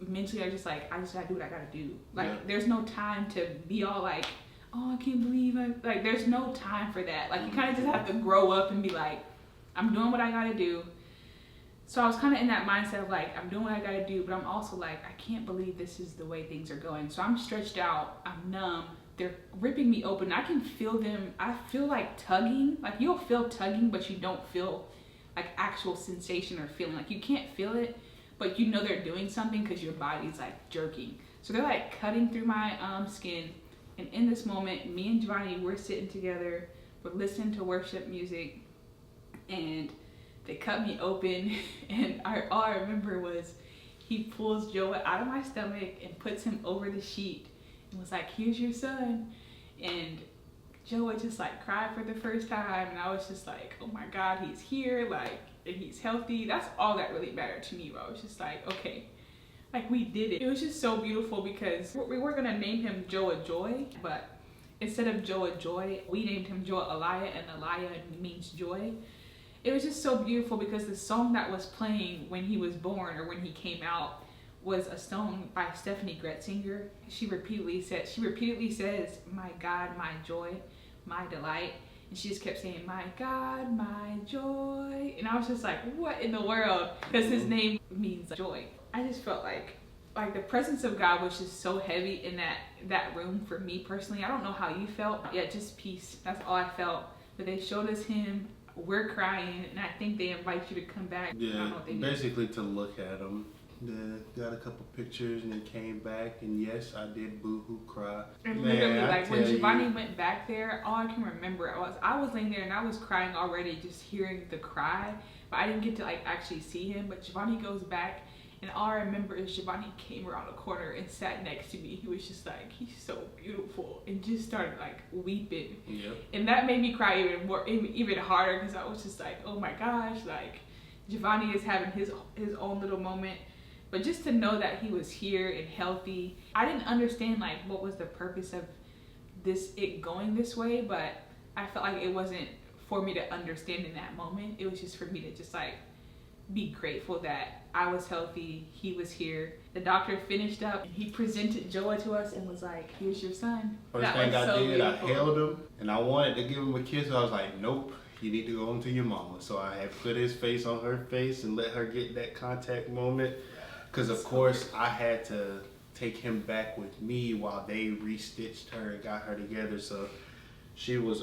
mentally are just like, I just gotta do what I gotta do. Like there's no time to be all like, oh, I can't believe like there's no time for that. Like you kind of just have to grow up and be like, I'm doing what I gotta do. So I was kind of in that mindset of like, I'm doing what I gotta do, but I'm also like, I can't believe this is the way things are going. So I'm stretched out, I'm numb, they're ripping me open. I can feel them, I feel like tugging. Like you'll feel tugging, but you don't feel like actual sensation or feeling. Like you can't feel it, but you know they're doing something because your body's like jerking. So they're like cutting through my skin. And in this moment, me and Giovanni, we're sitting together, we're listening to worship music, and they cut me open, and all I remember was he pulls Joa out of my stomach and puts him over the sheet and was like, here's your son. And Joa just like cried for the first time, and I was just like, oh my God, he's here, like, and he's healthy. That's all that really mattered to me, bro. I was just like, okay, like we did it. It was just so beautiful because we were gonna name him Joa Joy, but instead of Joa Joy, we named him Joa Alaya, and Alaya means joy. It was just so beautiful because the song that was playing when he was born or when he came out was a song by Stephanie Gretzinger. She repeatedly says, my God, my joy, my delight. And she just kept saying, my God, my joy. And I was just like, what in the world? Because his name means joy. I just felt like the presence of God was just so heavy in that room for me personally. I don't know how you felt. Yeah, just peace. That's all I felt. But they showed us him. We're crying, and I think they invite you to come back. Yeah, I don't know what they basically to look at them. Got a couple pictures and then came back, and yes, I did boo-hoo cry. And literally, like when Giovanni went back there, all I can remember I was laying there and I was crying already just hearing the cry, but I didn't get to like actually see him. But Giovanni goes back, and all I remember is Giovanni came around the corner and sat next to me. He was just like, he's so beautiful, and just started like weeping. Yep. And that made me cry even harder because I was just like, oh my gosh, like Giovanni is having his own little moment. But just to know that he was here and healthy, I didn't understand like what was the purpose of it going this way, but I felt like it wasn't for me to understand in that moment. It was just for me to just like be grateful that I was healthy, he was here. The doctor finished up and he presented Joa to us and was like, here's your son. First thing I did, I held him and I wanted to give him a kiss. I was like, nope, you need to go home to your mama. So I had put his face on her face and let her get that contact moment. Because of course I had to take him back with me while they restitched her and got her together. So she was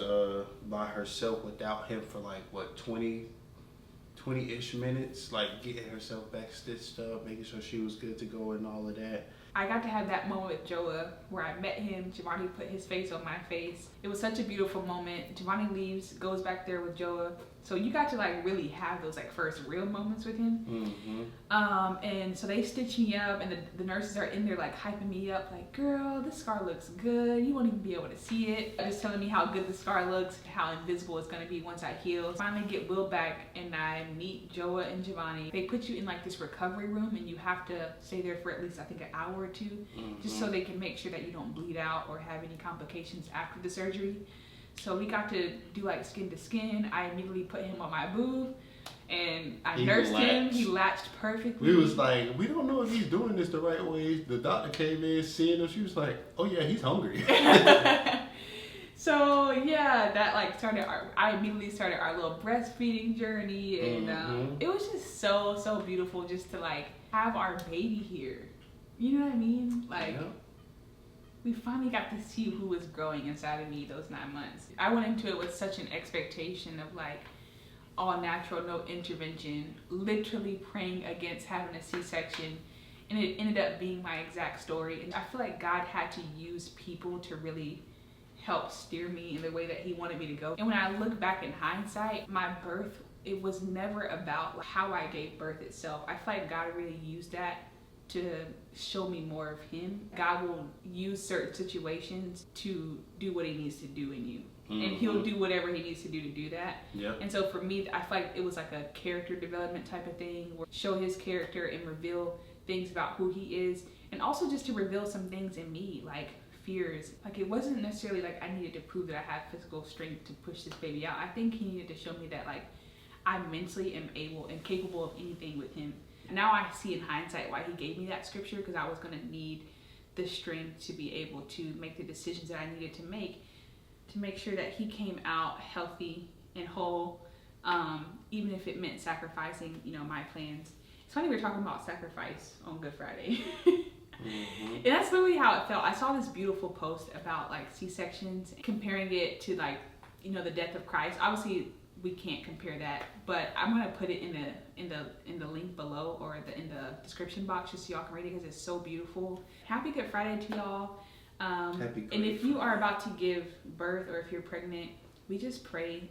by herself without him for like what 20-ish minutes, like getting herself back stitched up, making sure she was good to go and all of that. I got to have that moment with Joa where I met him. Giovanni put his face on my face. It was such a beautiful moment. Giovanni leaves, goes back there with Joa. So you got to like really have those like first real moments with him. And so they stitch me up, and the nurses are in there like hyping me up, like, girl, this scar looks good. You won't even be able to see it. Just telling me how good the scar looks, how invisible it's gonna be once I heal. Finally get Will back, and I meet Joa and Giovanni. They put you in like this recovery room, and you have to stay there for at least I think an hour or two, just so they can make sure that you don't bleed out or have any complications after the surgery. So we got to do like skin to skin. I immediately put him on my boob and I nursed him. He latched perfectly. We was like, we don't know if he's doing this the right way. The doctor came in, seeing him. She was like, oh yeah, he's hungry. So yeah, that like started I immediately started our little breastfeeding journey, and it was just so beautiful just to like have our baby here. You know what I mean? Like, we finally got to see who was growing inside of me those 9 months. I went into it with such an expectation of like all natural, no intervention, literally praying against having a C-section, and it ended up being my exact story. And I feel like God had to use people to really help steer me in the way that he wanted me to go. And when I look back in hindsight, my birth, it was never about how I gave birth itself. I feel like God really used that to show me more of him. God will use certain situations to do what he needs to do in you. And he'll do whatever he needs to do that. And so for me, I feel like it was like a character development type of thing, where show his character and reveal things about who he is, and also just to reveal some things in me, like fears. Like, it wasn't necessarily like I needed to prove that I had physical strength to push this baby out. I think he needed to show me that like I mentally am able and capable of anything with him. Now I see in hindsight why he gave me that scripture, because I was going to need the strength to be able to make the decisions that I needed to make sure that he came out healthy and whole, even if it meant sacrificing, you know, my plans. It's funny we're talking about sacrifice on Good Friday. And that's literally how it felt. I saw this beautiful post about like C-sections, comparing it to like, you know, the death of Christ. Obviously we can't compare that, but I'm gonna put it in the link below, or in the description box, just so y'all can read it, because it's so beautiful. Happy Good Friday to y'all. And if you are about to give birth, or if you're pregnant, we just pray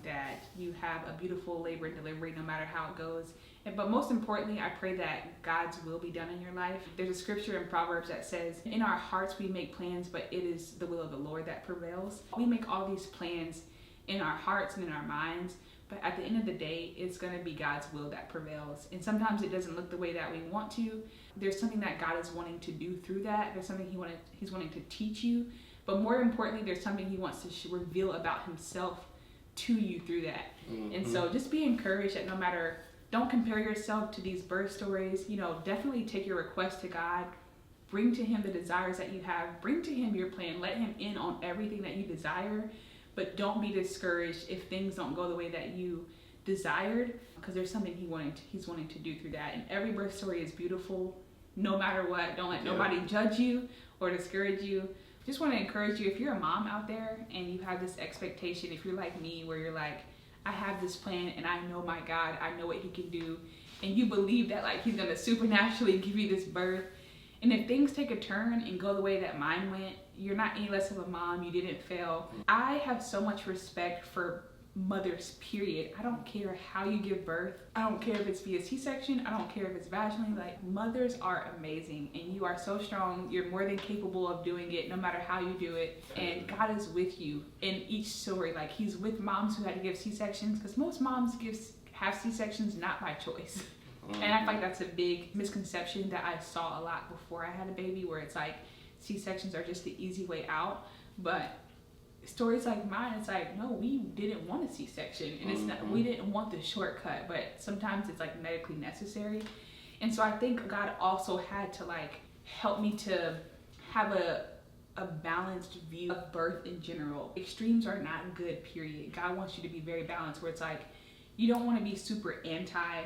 that you have a beautiful labor and delivery, no matter how it goes. But most importantly, I pray that God's will be done in your life. There's a scripture in Proverbs that says, in our hearts we make plans, but it is the will of the Lord that prevails. We make all these plans in our hearts and in our minds, but at the end of the day, it's going to be God's will that prevails. And sometimes it doesn't look the way that we want to. There's something that God is wanting to do through that. There's something he's wanting to teach you. But more importantly, there's something he wants to reveal about himself to you through that. And so just be encouraged that no matter, don't compare yourself to these birth stories. You know, definitely take your request to God. Bring to him the desires that you have. Bring to him your plan. Let him in on everything that you desire. But don't be discouraged if things don't go the way that you desired, because there's something he's wanting to do through that. And every birth story is beautiful, no matter what. Don't let nobody judge you or discourage you. Just want to encourage you, if you're a mom out there and you have this expectation, if you're like me, where you're like, I have this plan and I know my God, I know what he can do, and you believe that like he's gonna supernaturally give you this birth, and if things take a turn and go the way that mine went, you're not any less of a mom. You didn't fail. I have so much respect for mothers, period. I don't care how you give birth. I don't care if it's via C-section. I don't care if it's vaginally. Like, mothers are amazing, and you are so strong. You're more than capable of doing it, no matter how you do it. And God is with you in each story. Like, he's with moms who had to give C-sections, because most moms have C-sections not by choice. And I feel like that's a big misconception that I saw a lot before I had a baby, where it's like C-sections are just the easy way out. But stories like mine, it's like, no, we didn't want a C-section, and it's not, we didn't want the shortcut, but sometimes it's like medically necessary. And so I think God also had to like help me to have a a balanced view of birth in general. Extremes are not good, period. God wants you to be very balanced, where it's like, you don't want to be super anti,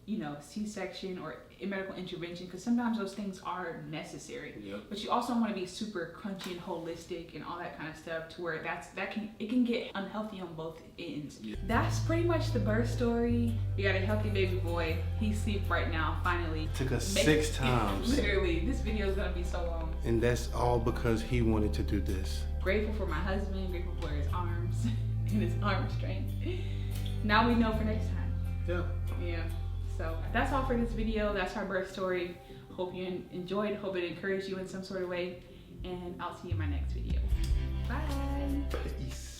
you know, C-section or medical intervention, because sometimes those things are necessary. Yep. But you also want to be super crunchy and holistic and all that kind of stuff, to where it can get unhealthy on both ends. Yeah. That's pretty much the birth story. We got a healthy baby boy. He's asleep right now, finally. It took us 6 times. Literally, this video is gonna be so long. And that's all because he wanted to do this. Grateful for my husband, grateful for his arms and his arm strength. Now we know for next time. Yeah. Yeah. So that's all for this video. That's our birth story. Hope you enjoyed. Hope it encouraged you in some sort of way. And I'll see you in my next video. Bye. Peace.